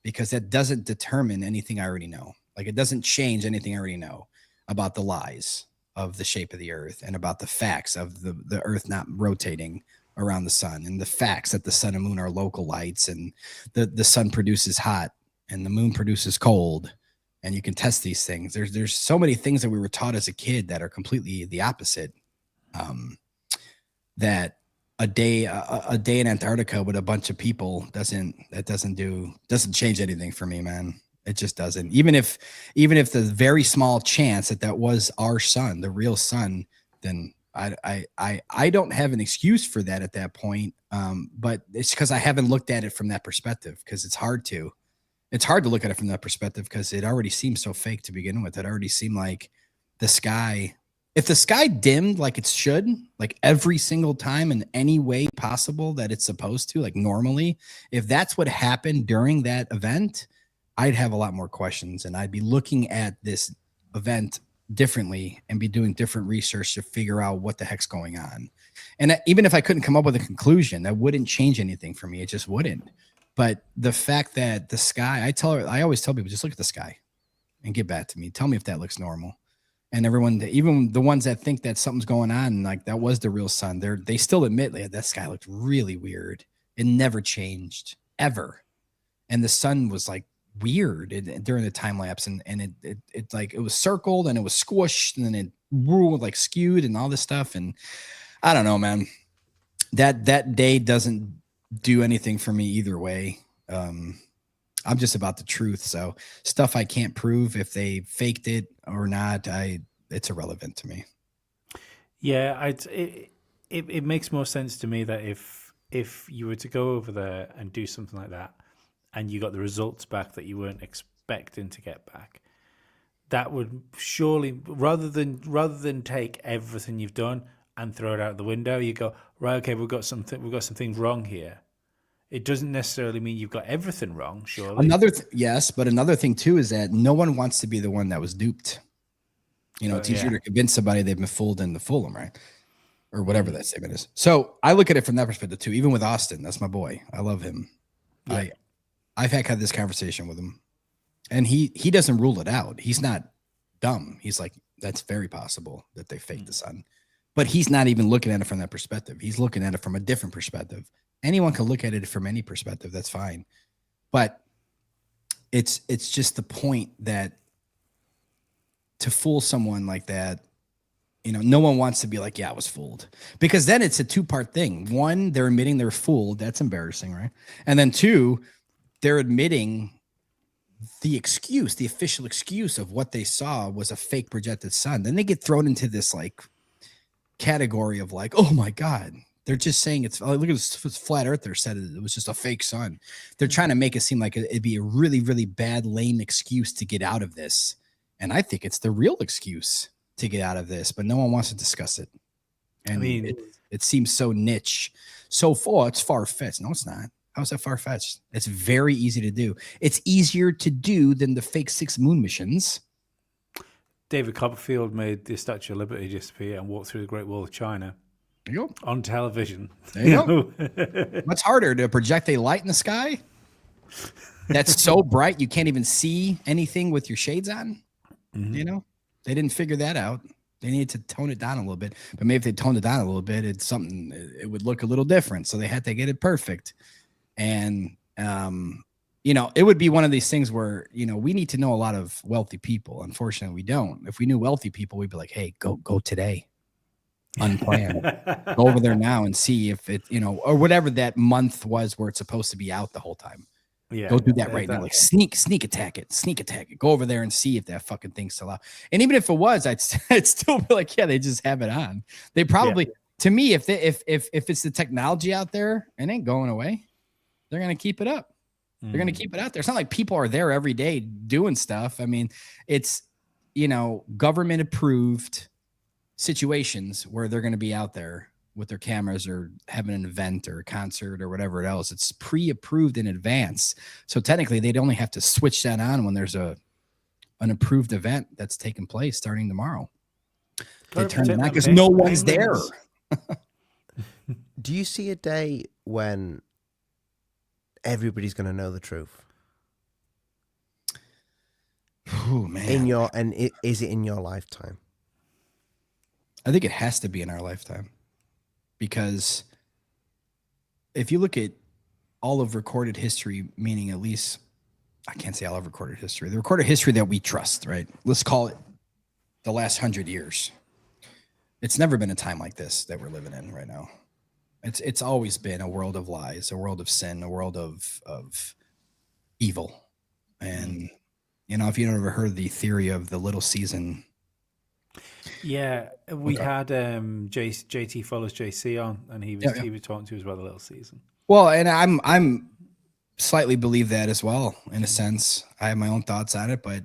because that doesn't determine anything I already know. Like it doesn't change anything I already know about the lies of the shape of the earth and about the facts of the earth not rotating around the sun, and the facts that the sun and moon are local lights, and the sun produces hot and the moon produces cold, and you can test these things. There's so many things that we were taught as a kid that are completely the opposite. That a day in Antarctica with a bunch of people doesn't change anything for me, man. It just doesn't. Even if the very small chance that was our sun, the real sun, then I don't have an excuse for that at that point. But it's because I haven't looked at it from that perspective, because it's hard to look at it from that perspective, because it already seems so fake to begin with. It already seemed like the sky, if the sky dimmed like it should, like every single time in any way possible that it's supposed to, like normally, if that's what happened during that event, I'd have a lot more questions, and I'd be looking at this event differently and be doing different research to figure out what the heck's going on. And even if I couldn't come up with a conclusion, that wouldn't change anything for me. It just wouldn't. But the fact that the sky, I always tell people, just look at the sky and get back to me. Tell me if that looks normal. And everyone, even the ones that think that something's going on, like that was the real sun, they still admit that sky looked really weird. It never changed ever. And the sun was like weird during the time lapse, and it like it was circled and it was squished and then it ruled like skewed and all this stuff. And I don't know, man, that day doesn't do anything for me either way. I'm just about the truth. So stuff I can't prove if they faked it or not, it's irrelevant to me. Yeah, it makes more sense to me that if you were to go over there and do something like that, and you got the results back that you weren't expecting to get back, that would surely, rather than take everything you've done and throw it out the window, you go, right, okay, we've got some things wrong here. It doesn't necessarily mean you've got everything wrong, surely. Yes, but another thing too is that no one wants to be the one that was duped. It's easier to convince somebody they've been fooled than to fool them, right? Or whatever that statement is. So I look at it from that perspective too. Even with Austin, that's my boy. I love him. Yeah. I've had this conversation with him, and he doesn't rule it out. He's not dumb. He's like, that's very possible that they faked the sun. But he's not even looking at it from that perspective. He's looking at it from a different perspective. Anyone can look at it from any perspective. That's fine. But it's just the point that to fool someone like that, you know, no one wants to be like, yeah, I was fooled. Because then it's a two-part thing. One, they're admitting they're fooled. That's embarrassing, right? And then two, they're admitting the excuse, the official excuse of what they saw was a fake projected sun. Then they get thrown into this like category of like, oh my God, they're just saying it's, oh, look at this flat earther said it was just a fake sun. They're trying to make it seem like it'd be a really, really bad, lame excuse to get out of this. And I think it's the real excuse to get out of this, but no one wants to discuss it. And I mean, it seems so niche, so far, it's far-fetched. No, it's not. How's that far-fetched? It's very easy to do. It's easier to do than the fake 6 moon missions. David Copperfield made the Statue of Liberty disappear and walk through the Great Wall of China. There you go. On television. There you go. What's harder, to project a light in the sky that's so bright you can't even see anything with your shades on? Mm-hmm. You know, they didn't figure that out. They needed to tone it down a little bit. But maybe if they toned it down a little bit, it's something, it would look a little different. So they had to get it perfect. And, you know, it would be one of these things where, you know, we need to know a lot of wealthy people. Unfortunately, we don't. If we knew wealthy people, we'd be like, hey, go today. Unplanned. Go over there now and see if it, you know, or whatever that month was where it's supposed to be out the whole time. Yeah, go do that right now. Like sneak attack it. Go over there and see if that fucking thing's still out. And even if it was, I'd still be like, yeah, they just have it on. They probably, to me, if it's the technology out there, it ain't going away. They're gonna keep it up. They're gonna keep it out there. It's not like people are there every day doing stuff. I mean, it's, you know, government approved situations where they're gonna be out there with their cameras or having an event or a concert or whatever else. It's pre-approved in advance. So technically they'd only have to switch that on when there's an approved event that's taking place starting tomorrow. They turn it on because no one's there. Do you see a day when everybody's going to know the truth? Oh man. Is it in your lifetime? I think it has to be in our lifetime. Because if you look at all of recorded history, meaning at least, I can't say all of recorded history, the recorded history that we trust, right? Let's call it the last 100 years. It's never been a time like this that we're living in right now. It's always been a world of lies, a world of sin, a world of evil. And, you know, if you ever heard the theory of the little season. Yeah, we had JT follows JC on, and he was talking to us about the little season. Well, and I'm slightly believe that as well, in a sense. I have my own thoughts on it, but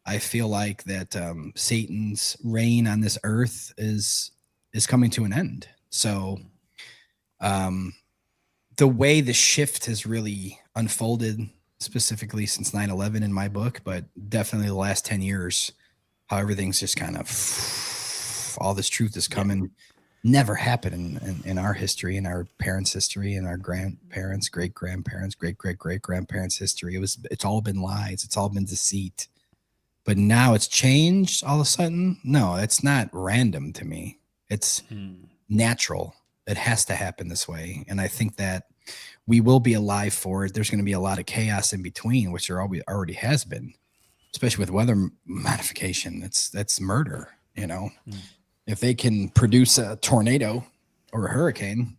I feel like that Satan's reign on this earth is coming to an end. So the way the shift has really unfolded, specifically since 9/11 in my book, but definitely the last 10 years, how everything's just kind of, all this truth is coming, never happened in our history, in our parents' history, in our grandparents, great-grandparents, great-great-great-grandparents' history. It's all been lies. It's all been deceit. But now it's changed all of a sudden. No, it's not random to me. It's natural. It has to happen this way. And I think that we will be alive for it. There's going to be a lot of chaos in between, which there already has been, especially with weather modification. That's murder, you know. If they can produce a tornado or a hurricane,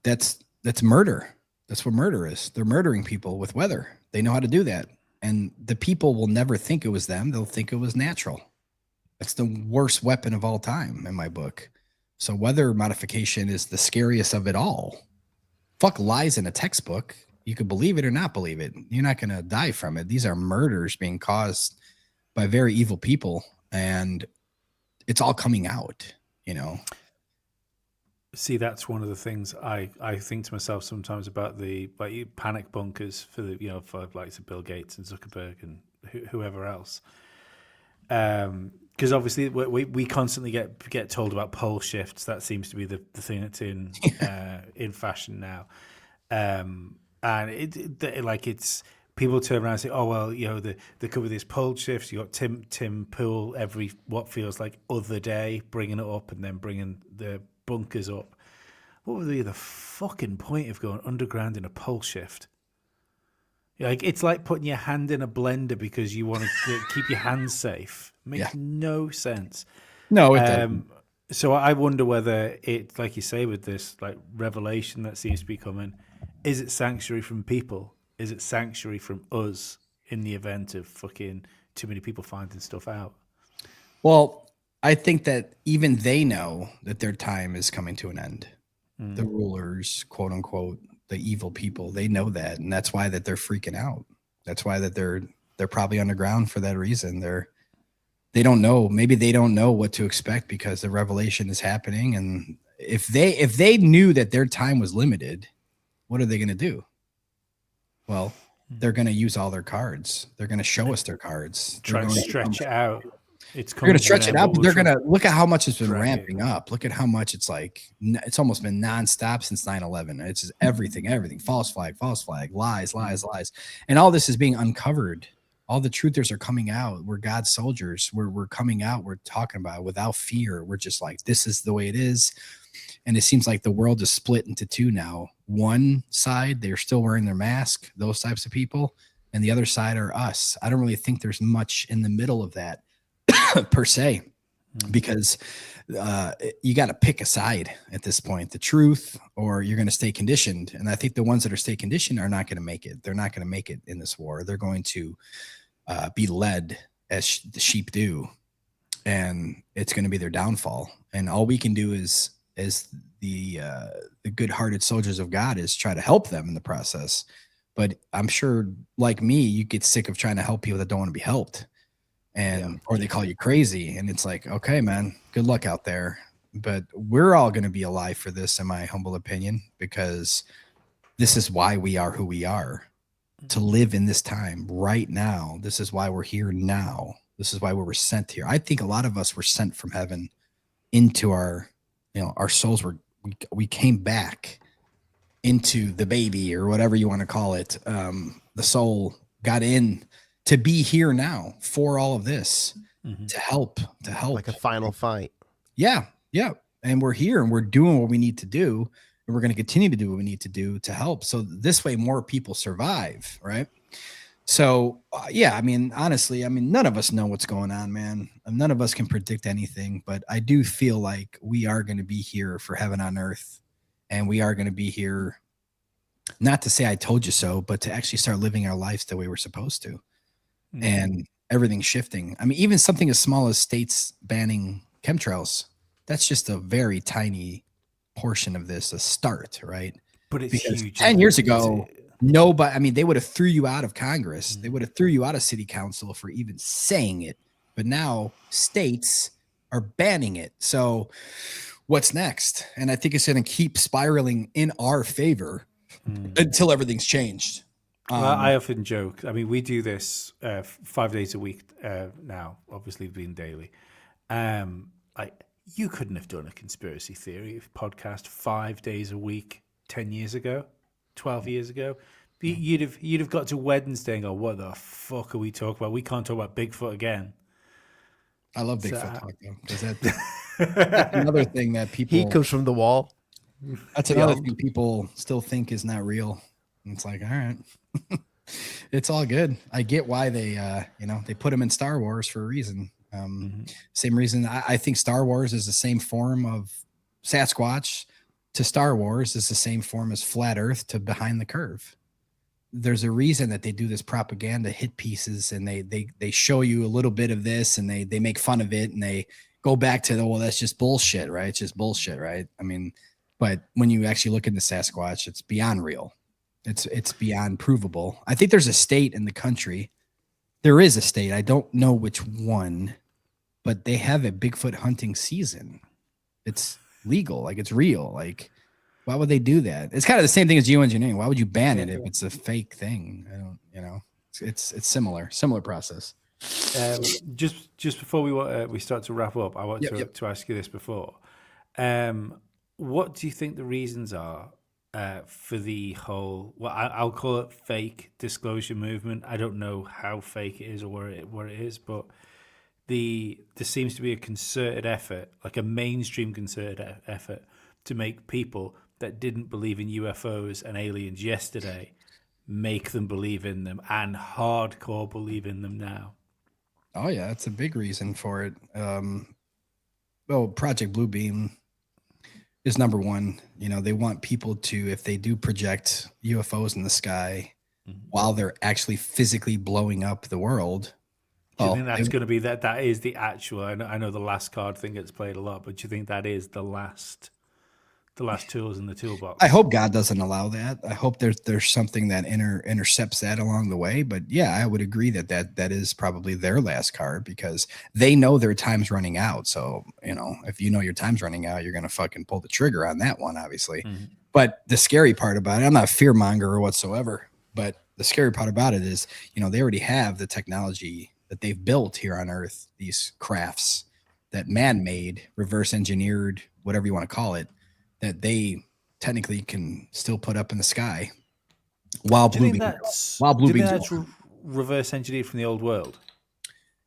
that's murder. That's what murder is. They're murdering people with weather. They know how to do that. And the people will never think it was them. They'll think it was natural. That's the worst weapon of all time in my book. So weather modification is the scariest of it all. Fuck lies in a textbook. You could believe it or not believe it. You're not going to die from it. These are murders being caused by very evil people. And it's all coming out, you know. See, that's one of the things I think to myself sometimes about the panic bunkers for the, you know, for like Bill Gates and Zuckerberg and whoever else. Because obviously we constantly get told about pole shifts. That seems to be the thing that's in fashion now. And people turn around and say, "Oh well, they cover this pole shift. You got Tim Pool every what feels like other day, bringing it up and then bringing the bunkers up." What would be the fucking point of going underground in a pole shift? Like, it's like putting your hand in a blender because you want to keep your hands safe. Makes no sense. No, it doesn't. So I wonder whether it, like you say, with this like revelation that seems to be coming, is it sanctuary from people? Is it sanctuary from us in the event of fucking too many people finding stuff out? Well, I think that even they know that their time is coming to an end. The rulers, quote unquote, the evil people, they know that, and that's why that they're freaking out. That's why that they're probably underground for that reason. They don't know. Maybe they don't know what to expect because the revelation is happening. And if they knew that their time was limited, what are they going to do? Well, they're going to use all their cards. They're going to show us their cards. Try to stretch it out. They're going to stretch it out, but they're going to look at how much it's been ramping up. Look at how much it's like, it's almost been nonstop since 9/11. It's just everything, false flag, lies. And all this is being uncovered. All the truthers are coming out. We're God's soldiers. We're coming out. We're talking about it without fear. We're just like, this is the way it is. And it seems like the world is split into two now. One side, they're still wearing their mask, those types of people. And the other side are us. I don't really think there's much in the middle of that per se, because you got to pick a side at this point, the truth, or you're going to stay conditioned. And I think the ones that are stay conditioned are not going to make it. They're not going to make it in this war. They're going to be led as the sheep do. And it's going to be their downfall. And all we can do is the good-hearted soldiers of God is try to help them in the process. But I'm sure, like me, you get sick of trying to help people that don't want to be helped, or they call you crazy. And it's like, okay, man, good luck out there. But we're all going to be alive for this, in my humble opinion, because this is why we are who we are, to live in this time right now. This is why we're here now. This is why we were sent here. I think a lot of us were sent from heaven into our souls we came back into the baby, or whatever you want to call it. The soul got in to be here now for all of this, to help like a final fight. Yeah. And we're here and we're doing what we need to do, and we're going to continue to do what we need to do to help. So this way more people survive. Right. So, I mean, honestly, none of us know what's going on, man. None of us can predict anything, but I do feel like we are going to be here for heaven on earth, and we are going to be here, not to say I told you so, but to actually start living our lives the way we're supposed to. And everything's shifting. I mean, even something as small as states banning chemtrails, that's just a very tiny portion of this, a start, right? But it's because huge. 10 years ago, nobody, they would have threw you out of Congress. They would have threw you out of city council for even saying it. But now states are banning it. So what's next? And I think it's going to keep spiraling in our favor until everything's changed. I often joke. I mean, we do this 5 days a week now, obviously being daily. You couldn't have done a conspiracy theory podcast 5 days a week 10 years ago, 12 years ago. You'd have got to Wednesday and go, what the fuck are we talking about? We can't talk about Bigfoot again. I love Bigfoot talk, though, because that's another thing that people... He comes from the wall. That's another thing people still think is not real. And it's like, all right. It's all good. I get why they put him in Star Wars for a reason. Same reason I think Star Wars is the same form of Sasquatch to Star Wars is the same form as Flat Earth to Behind the Curve. There's a reason that they do this propaganda hit pieces, and they show you a little bit of this, and they make fun of it, and they go back to well, that's just bullshit, right? It's just bullshit, right? I mean, but when you actually look into Sasquatch, it's beyond real. It's beyond provable. I think there's a state in the country. There is a state. I don't know which one, but they have a Bigfoot hunting season. It's legal. Like, it's real. Like, why would they do that? It's kind of the same thing as geoengineering. Why would you ban it if it's a fake thing? I don't, it's similar process. Just before we start to wrap up, I want to ask you this before. What do you think the reasons are for the whole, well, I'll call it fake disclosure movement. I don't know how fake it is or where it is, but there seems to be a concerted effort, like a mainstream concerted effort, to make people that didn't believe in UFOs and aliens yesterday make them believe in them, and hardcore believe in them now. Oh yeah, that's a big reason for it. Well, Project Bluebeam is number one. You know, they want people to, if they do project UFOs in the sky while they're actually physically blowing up the world. Do you think that's going to be that is the actual, I know the last card thing gets played a lot, but do you think that is the last tools in the toolbox? I hope God doesn't allow that. I hope there's something that intercepts that along the way. But yeah, I would agree that is probably their last card, because they know their time's running out. So, you know, if you know your time's running out, you're going to fucking pull the trigger on that one, obviously. But the scary part about it, I'm not a fear monger or whatsoever, but the scary part about it is, you know, they already have the technology that they've built here on Earth, these crafts that man-made, reverse engineered, whatever you want to call it, that they technically can still put up in the sky while Bluebeam's reverse engineered from the old world.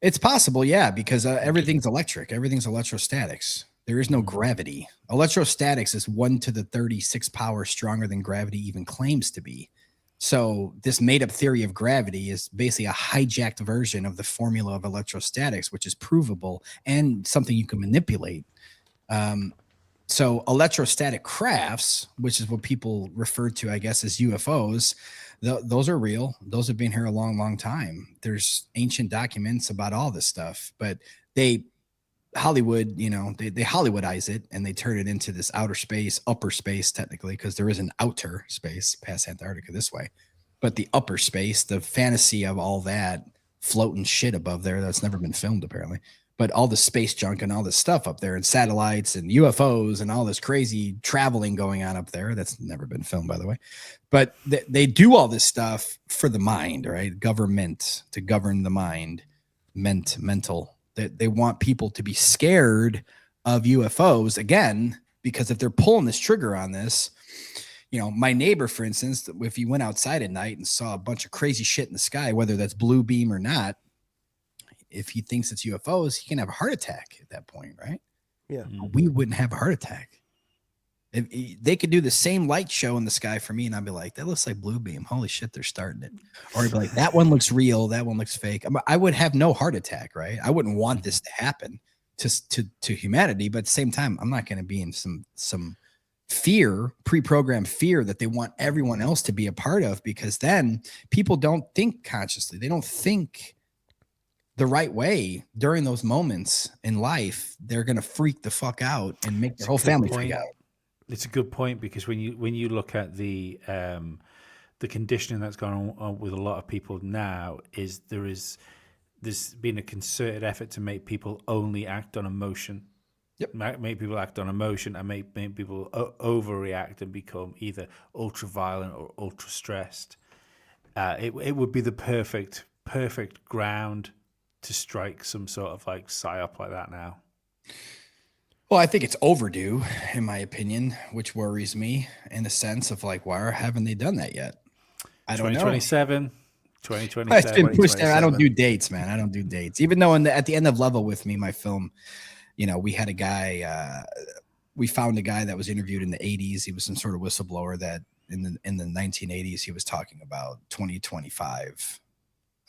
It's possible, yeah, because everything's electric, everything's electrostatics. There is no gravity. Electrostatics is 1 to the 36 power stronger than gravity even claims to be. So this made-up theory of gravity is basically a hijacked version of the formula of electrostatics, which is provable and something you can manipulate. So electrostatic crafts, which is what people refer to, I guess, as UFOs, those are real. Those have been here a long, long time. There's ancient documents about all this stuff, but Hollywood, you know, they Hollywoodize it and they turn it into this outer space, upper space, technically, because there is an outer space past Antarctica this way. But the upper space, the fantasy of all that floating shit above there that's never been filmed, apparently. But all the space junk and all this stuff up there and satellites and UFOs and all this crazy traveling going on up there. That's never been filmed, by the way. But they do all this stuff for the mind, right? Government, to govern the mind, mental. They want people to be scared of UFOs again, because if they're pulling this trigger on this, you know, my neighbor, for instance, if he went outside at night and saw a bunch of crazy shit in the sky, whether that's blue beam or not, if he thinks it's UFOs, he can have a heart attack at that point, right? Yeah. We wouldn't have a heart attack. If they could do the same light show in the sky for me, and I'd be like, that looks like blue beam. Holy shit, they're starting it. Or I'd be like, that one looks real. That one looks fake. I would have no heart attack, right? I wouldn't want this to happen to humanity. But at the same time, I'm not going to be in some fear, pre-programmed fear that they want everyone else to be a part of, because then people don't think consciously. They don't think the right way during those moments in life. They're going to freak the fuck out and make their whole family freak out. It's a good point, because when you look at the conditioning that's gone on with a lot of people now, there's been a concerted effort to make people only act on emotion. Yep. Make people act on emotion and make people overreact and become either ultra violent or ultra stressed. It would be the perfect ground to strike some sort of like psyop like that now. Well, I think it's overdue, in my opinion, which worries me in the sense of like, why haven't they done that yet? I don't know. 2027. It's been pushed there. I don't do dates, man. I don't do dates. Even though at the end of Level With Me, my film, you know, we had a guy, we found a guy that was interviewed in the 80s. He was some sort of whistleblower that in the 1980s, he was talking about 2025.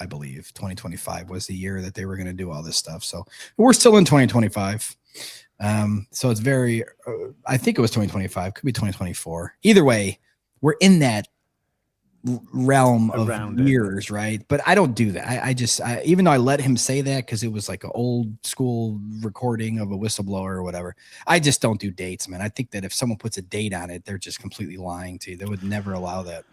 I believe 2025 was the year that they were going to do all this stuff. So we're still in 2025. So it's very, I think it was 2025, could be 2024. Either way, we're in that realm of years, right? But I don't do that. I even though I let him say that because it was like an old school recording of a whistleblower or whatever, I just don't do dates, man. I think that if someone puts a date on it, they're just completely lying to you. They would never allow that.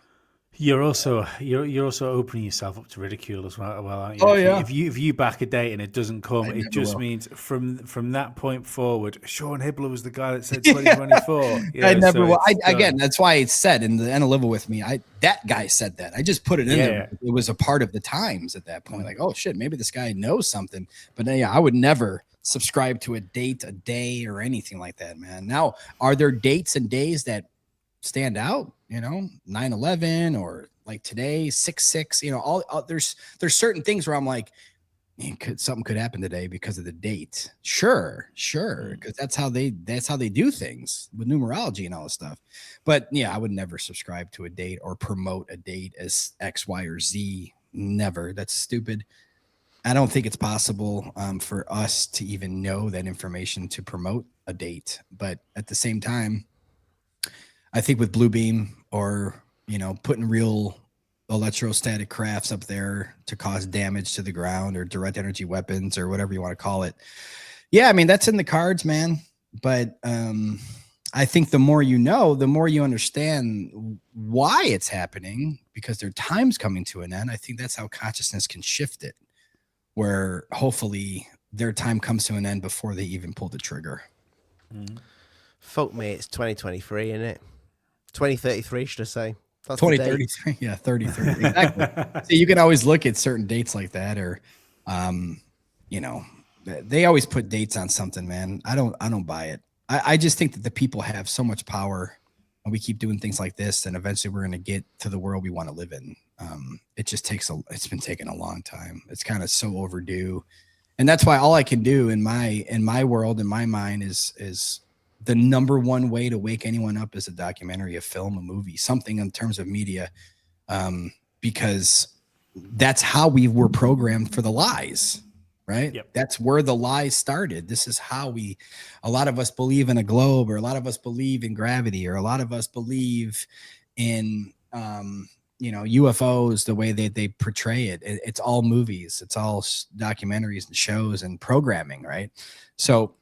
You're also opening yourself up to ridicule as well, aren't you? Oh, yeah. If you back a date and it doesn't come, it just means from that point forward, Sean Hibbeler was the guy that said 2024. Yeah, I never will. Again, that's why it's said in the end of Level With Me. That guy said that. I just put it in there. It was a part of the times at that point. Like, oh shit, maybe this guy knows something. But yeah, I would never subscribe to a date, a day, or anything like that, man. Now, are there dates and days that stand out, 9/11 or like today, 6/6, all there's certain things where I'm like, man, something could happen today because of the date. Sure. Because that's how they do things with numerology and all this stuff. But yeah, I would never subscribe to a date or promote a date as X, Y, or Z. Never. That's stupid. I don't think it's possible for us to even know that information to promote a date. But at the same time, I think with Bluebeam or, putting real electrostatic crafts up there to cause damage to the ground or direct energy weapons or whatever you want to call it. Yeah, I mean, that's in the cards, man. But I think the more you know, the more you understand why it's happening, because their time's coming to an end. I think that's how consciousness can shift it, where hopefully their time comes to an end before they even pull the trigger. Fuck me, it's 2023, isn't it? 2033, should I say? That's 2033, yeah, 33. Exactly. So you can always look at certain dates like that, or, they always put dates on something, man. I don't buy it. I just think that the people have so much power, and we keep doing things like this, and eventually we're going to get to the world we want to live in. It just it's been taking a long time. It's kind of so overdue, and that's why all I can do in my world, in my mind, is the number one way to wake anyone up is a documentary, a film, a movie, something in terms of media, because that's how we were programmed for the lies, right? Yep. That's where the lies started. This is how a lot of us believe in a globe, or a lot of us believe in gravity, or a lot of us believe in, UFOs, the way they portray it. It's all movies. It's all documentaries and shows and programming, right? So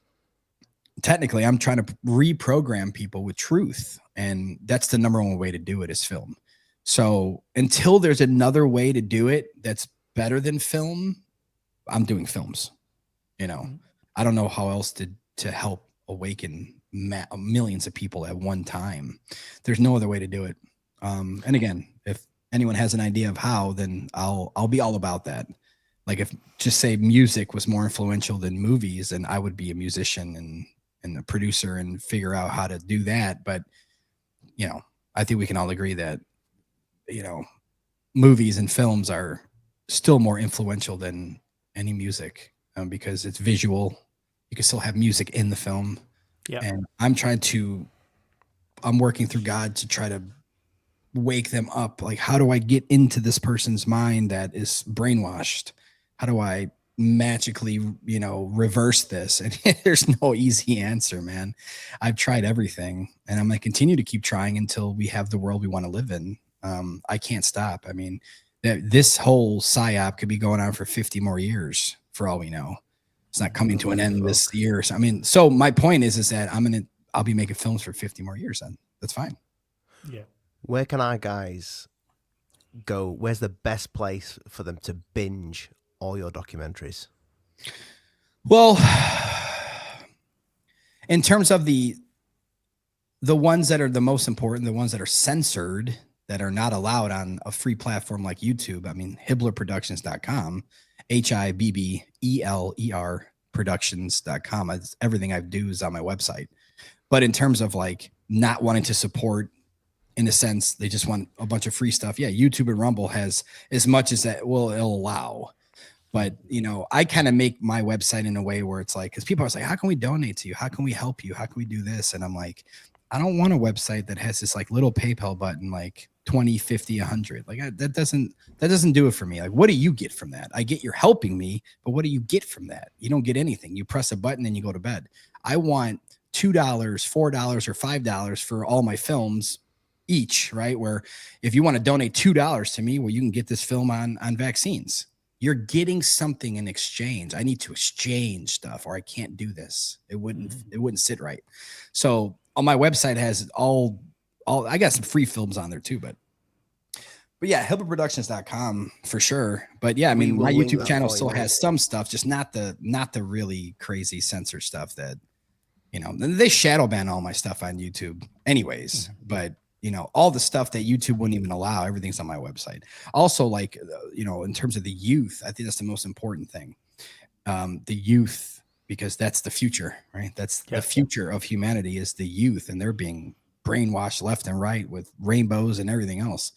technically I'm trying to reprogram people with truth, and that's the number one way to do it is film. So until there's another way to do it that's better than film, I'm doing films. I don't know how else to help awaken millions of people at one time. There's no other way to do it. And again, if anyone has an idea of how, then I'll be all about that. Like, if just say music was more influential than movies, then I would be a musician and a producer and figure out how to do that. But, I think we can all agree that, movies and films are still more influential than any music, because it's visual. You can still have music in the film. Yeah. And I'm working through God to try to wake them up. Like, how do I get into this person's mind that is brainwashed? How do I magically, reverse this? And there's no easy answer, man. I've tried everything, and I'm going to continue to keep trying until we have the world we want to live in. I can't stop. I mean, this whole psyop could be going on for 50 more years for all we know. It's not coming to an end this year. So, so my point is that I'll be making films for 50 more years then. That's fine. Yeah. Where can our guys go? Where's the best place for them to binge all your documentaries? Well, in terms of the ones that are the most important, the ones that are censored, that are not allowed on a free platform like YouTube, HibblerProductions.com, HIBBELER Productions.com. Everything I do is on my website. But in terms of like not wanting to support, in a sense, they just want a bunch of free stuff. Yeah, YouTube and Rumble has as much as that it'll allow. But, I kind of make my website in a way where it's like, because people are like, how can we donate to you? How can we help you? How can we do this? And I'm like, I don't want a website that has this like little PayPal button, like 20, 50, 100. Like that doesn't do it for me. Like, what do you get from that? I get you're helping me, but what do you get from that? You don't get anything. You press a button and you go to bed. I want $2, $4, or $5 for all my films each, right? Where if you want to donate $2 to me, well, you can get this film on vaccines. You're getting something in exchange. I need to exchange stuff, or I can't do this. It wouldn't sit right. So on my website has all I got some free films on there too, but yeah, HibblerProductions.com for sure. But yeah, my YouTube channel still has some stuff, just not the really crazy censor stuff that, they shadow ban all my stuff on YouTube anyways, but all the stuff that YouTube wouldn't even allow, everything's on my website. Also, like, in terms of the youth, I think that's the most important thing. The youth, because that's the future, right? That's the future of humanity is the youth, and they're being brainwashed left and right with rainbows and everything else.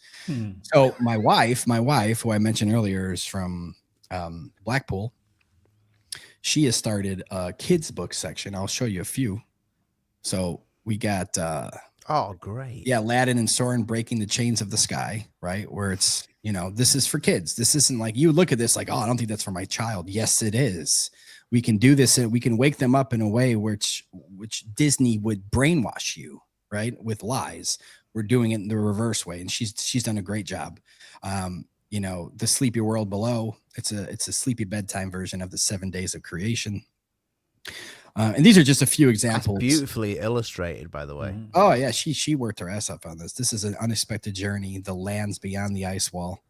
So my wife, who I mentioned earlier, is from Blackpool. She has started a kids book section. I'll show you a few. So we got oh, great. Yeah, Aladdin and Soren breaking the chains of the sky, right? Where it's, this is for kids. This isn't like you look at this like, oh, I don't think that's for my child. Yes, it is. We can do this and we can wake them up in a way which Disney would brainwash you, right? With lies. We're doing it in the reverse way. And she's done a great job. The Sleepy World Below, it's a sleepy bedtime version of the 7 Days of Creation. And these are just a few examples. That's beautifully illustrated, by the way. Oh yeah, she worked her ass off on this. This is an unexpected journey, the lands beyond the ice wall.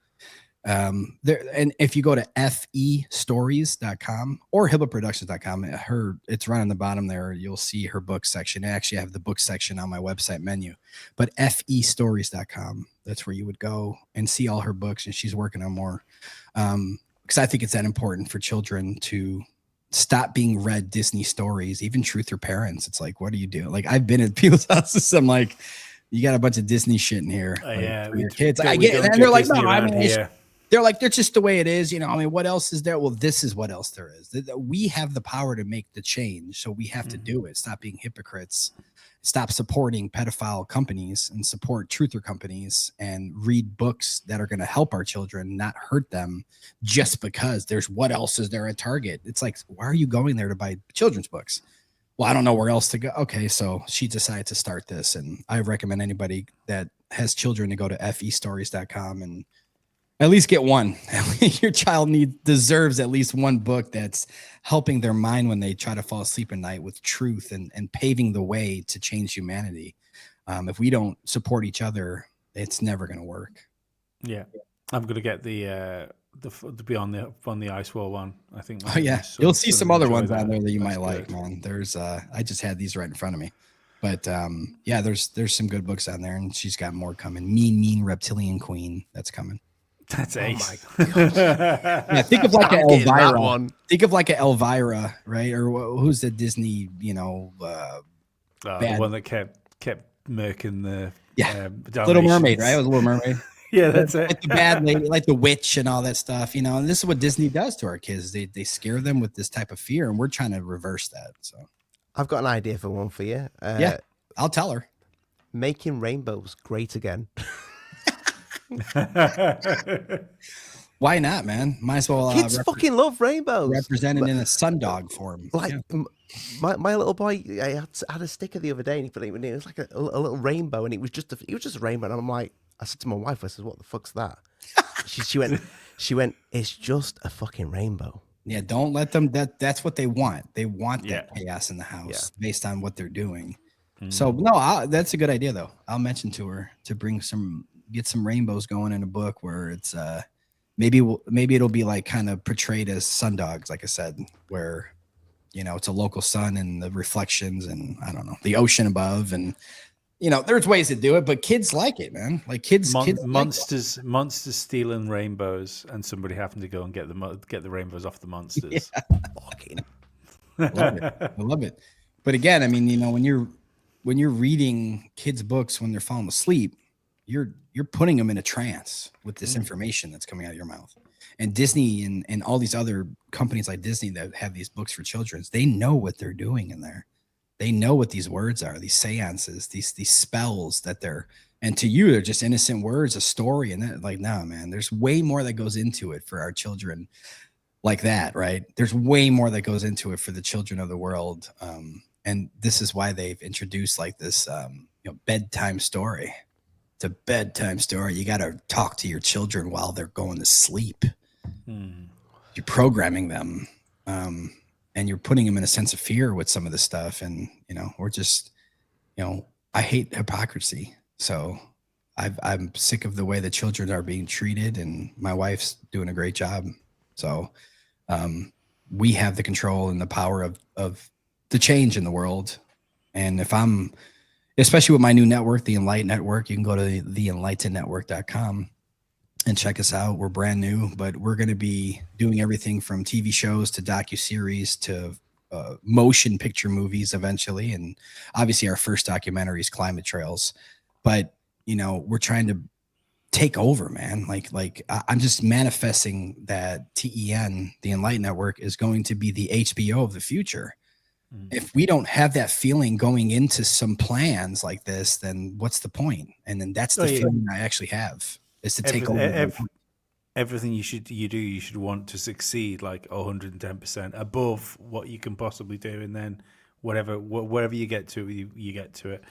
And if you go to festories.com or hibblerproductions.com, it's right on the bottom there. You'll see her book section. I actually have the book section on my website menu, but festories.com. That's where you would go and see all her books, and she's working on more. Because I think it's that important for children to stop being read Disney stories, even Truth or Parents. It's like, what are you doing? Like, I've been at people's houses. I'm like, you got a bunch of Disney shit in here for your kids. I get it. And they're like, no, I mean, they're like, they're just the way it is. I mean, what else is there? Well, this is what else there is. We have the power to make the change. So we have to do it. Stop being hypocrites. Stop supporting pedophile companies and support truther companies, and read books that are going to help our children, not hurt them, just because there's what else is there at Target? It's like, why are you going there to buy children's books? Well, I don't know where else to go. Okay, so she decided to start this, and I recommend anybody that has children to go to festories.com and at least get one. Your child deserves at least one book that's helping their mind when they try to fall asleep at night with truth and paving the way to change humanity. If we don't support each other, it's never going to work. Yeah, I'm going to get the Beyond the Ice Wall one. I think. Oh yeah, you'll see some other ones on there that you might like, man. There's I just had these right in front of me, but yeah, there's some good books on there, and she's got more coming. Mean Reptilian Queen, that's coming. That's ace. Oh my God. Yeah, think of like an Elvira. Think of like an Elvira, right? Or who's the Disney, the one that kept murking the Little Mermaid, right? It was Little Mermaid. Yeah, that's it. Like the bad lady, like the witch and all that stuff, And this is what Disney does to our kids. They scare them with this type of fear, and we're trying to reverse that. So I've got an idea for one for you. Yeah, I'll tell her. Making rainbows great again. Why not, man? Might as well. Kids fucking love rainbows. Represented in a sundog form. Like my little boy, I had a sticker the other day, and he put it in. It was like a little rainbow, and it was just a rainbow. And I'm like, I said to my wife, I said, "What the fuck's that?" she went, "It's just a fucking rainbow." Yeah, don't let them. That's what they want. They want that chaos in the house based on what they're doing. So no, that's a good idea though. I'll mention to her to get some rainbows going in a book where it's maybe it'll be like kind of portrayed as sundogs, like I said, where it's a local sun and the reflections and I don't know, the ocean above, and there's ways to do it, but kids like it, man. Like kids monsters stealing rainbows, and somebody happened to go and get the rainbows off the monsters. I love it. But again, I mean, when you're reading kids' books when they're falling asleep, you're putting them in a trance with this information that's coming out of your mouth. And Disney and all these other companies like Disney that have these books for children, they know what they're doing in there. They know what these words are, these seances, these spells that and to you, they're just innocent words, a story. And that, like, no, man, there's way more that goes into it for our children like that, right? There's way more that goes into it for the children of the world. And this is why they've introduced like this, bedtime story. It's a bedtime story. You got to talk to your children while they're going to sleep. You're programming them. And you're putting them in a sense of fear with some of this stuff. And, we're just, I hate hypocrisy. So I'm sick of the way the children are being treated, and my wife's doing a great job. So we have the control and the power of the change in the world. And if especially with my new network, the Enlightened Network, you can go to theenlightenednetwork.com and check us out. We're brand new, but we're going to be doing everything from TV shows to docuseries to motion picture movies eventually, and obviously our first documentary is Climate Trails. But you know, we're trying to take over, man. Like I'm just manifesting that TEN, the Enlightened Network, is going to be the HBO of the future. If we don't have that feeling going into some plans like this, then what's the point? And then that's the feeling I actually have, is to take over. Everything you should want to succeed like 110% above what you can possibly do, and then whatever you get to, you get to it.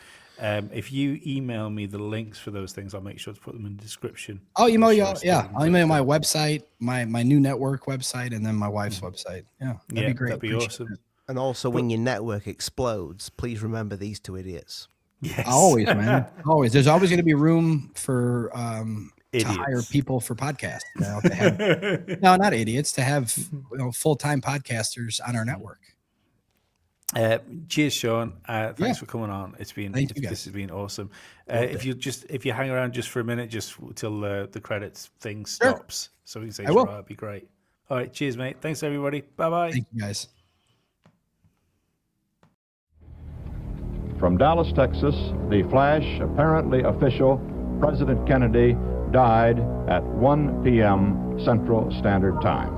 If you email me the links for those things, I'll make sure to put them in the description. I'll email you. Yeah, I'll email my website, my new network website, and then my wife's website. Yeah, that'd be great. That'd be awesome. And also, when your network explodes, please remember these two idiots. Yes. Always, man. Always. There's always going to be room for to hire people for podcasts. You know, to have, no, not idiots. To have full-time podcasters on our network. Cheers, Sean. Thanks for coming on. This has been awesome. If you hang around just for a minute, just till the credits thing stops, so we can say it'd be great. All right, cheers, mate. Thanks, everybody. Bye-bye. Thank you, guys. From Dallas, Texas, the flash, apparently official, President Kennedy died at 1 p.m. Central Standard Time.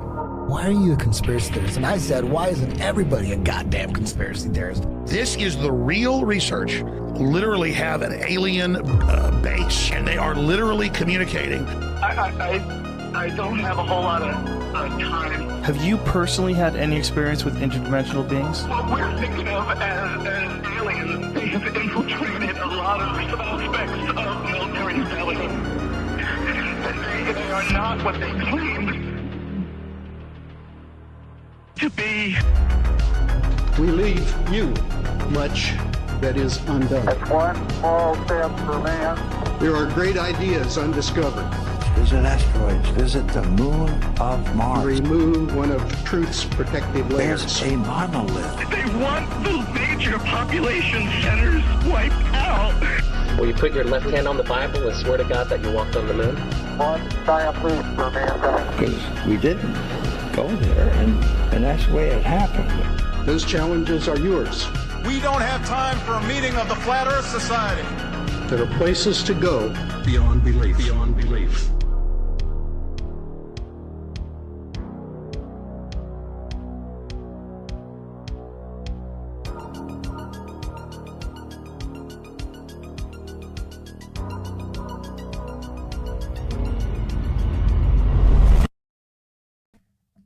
Why are you a conspiracy theorist? And I said, why isn't everybody a goddamn conspiracy theorist? This is the real research. Literally have an alien base, and they are literally communicating. I don't have a whole lot of time. Have you personally had any experience with interdimensional beings? What we're thinking of as aliens, they have infiltrated a lot of aspects of military establishment. And they are not what they claim to be. We leave you much that is undone. That's one small step for man. There are great ideas undiscovered. Visit asteroids, visit the moon of Mars. Remove one of truth's protective layers. There's a monolith. They want the major population centers wiped out. Will you put your left hand on the Bible and swear to God that you walked on the moon? One giant leap for mankind. Because we didn't go there, and that's the way it happened. Those challenges are yours. We don't have time for a meeting of the Flat Earth Society. There are places to go beyond belief. Beyond belief.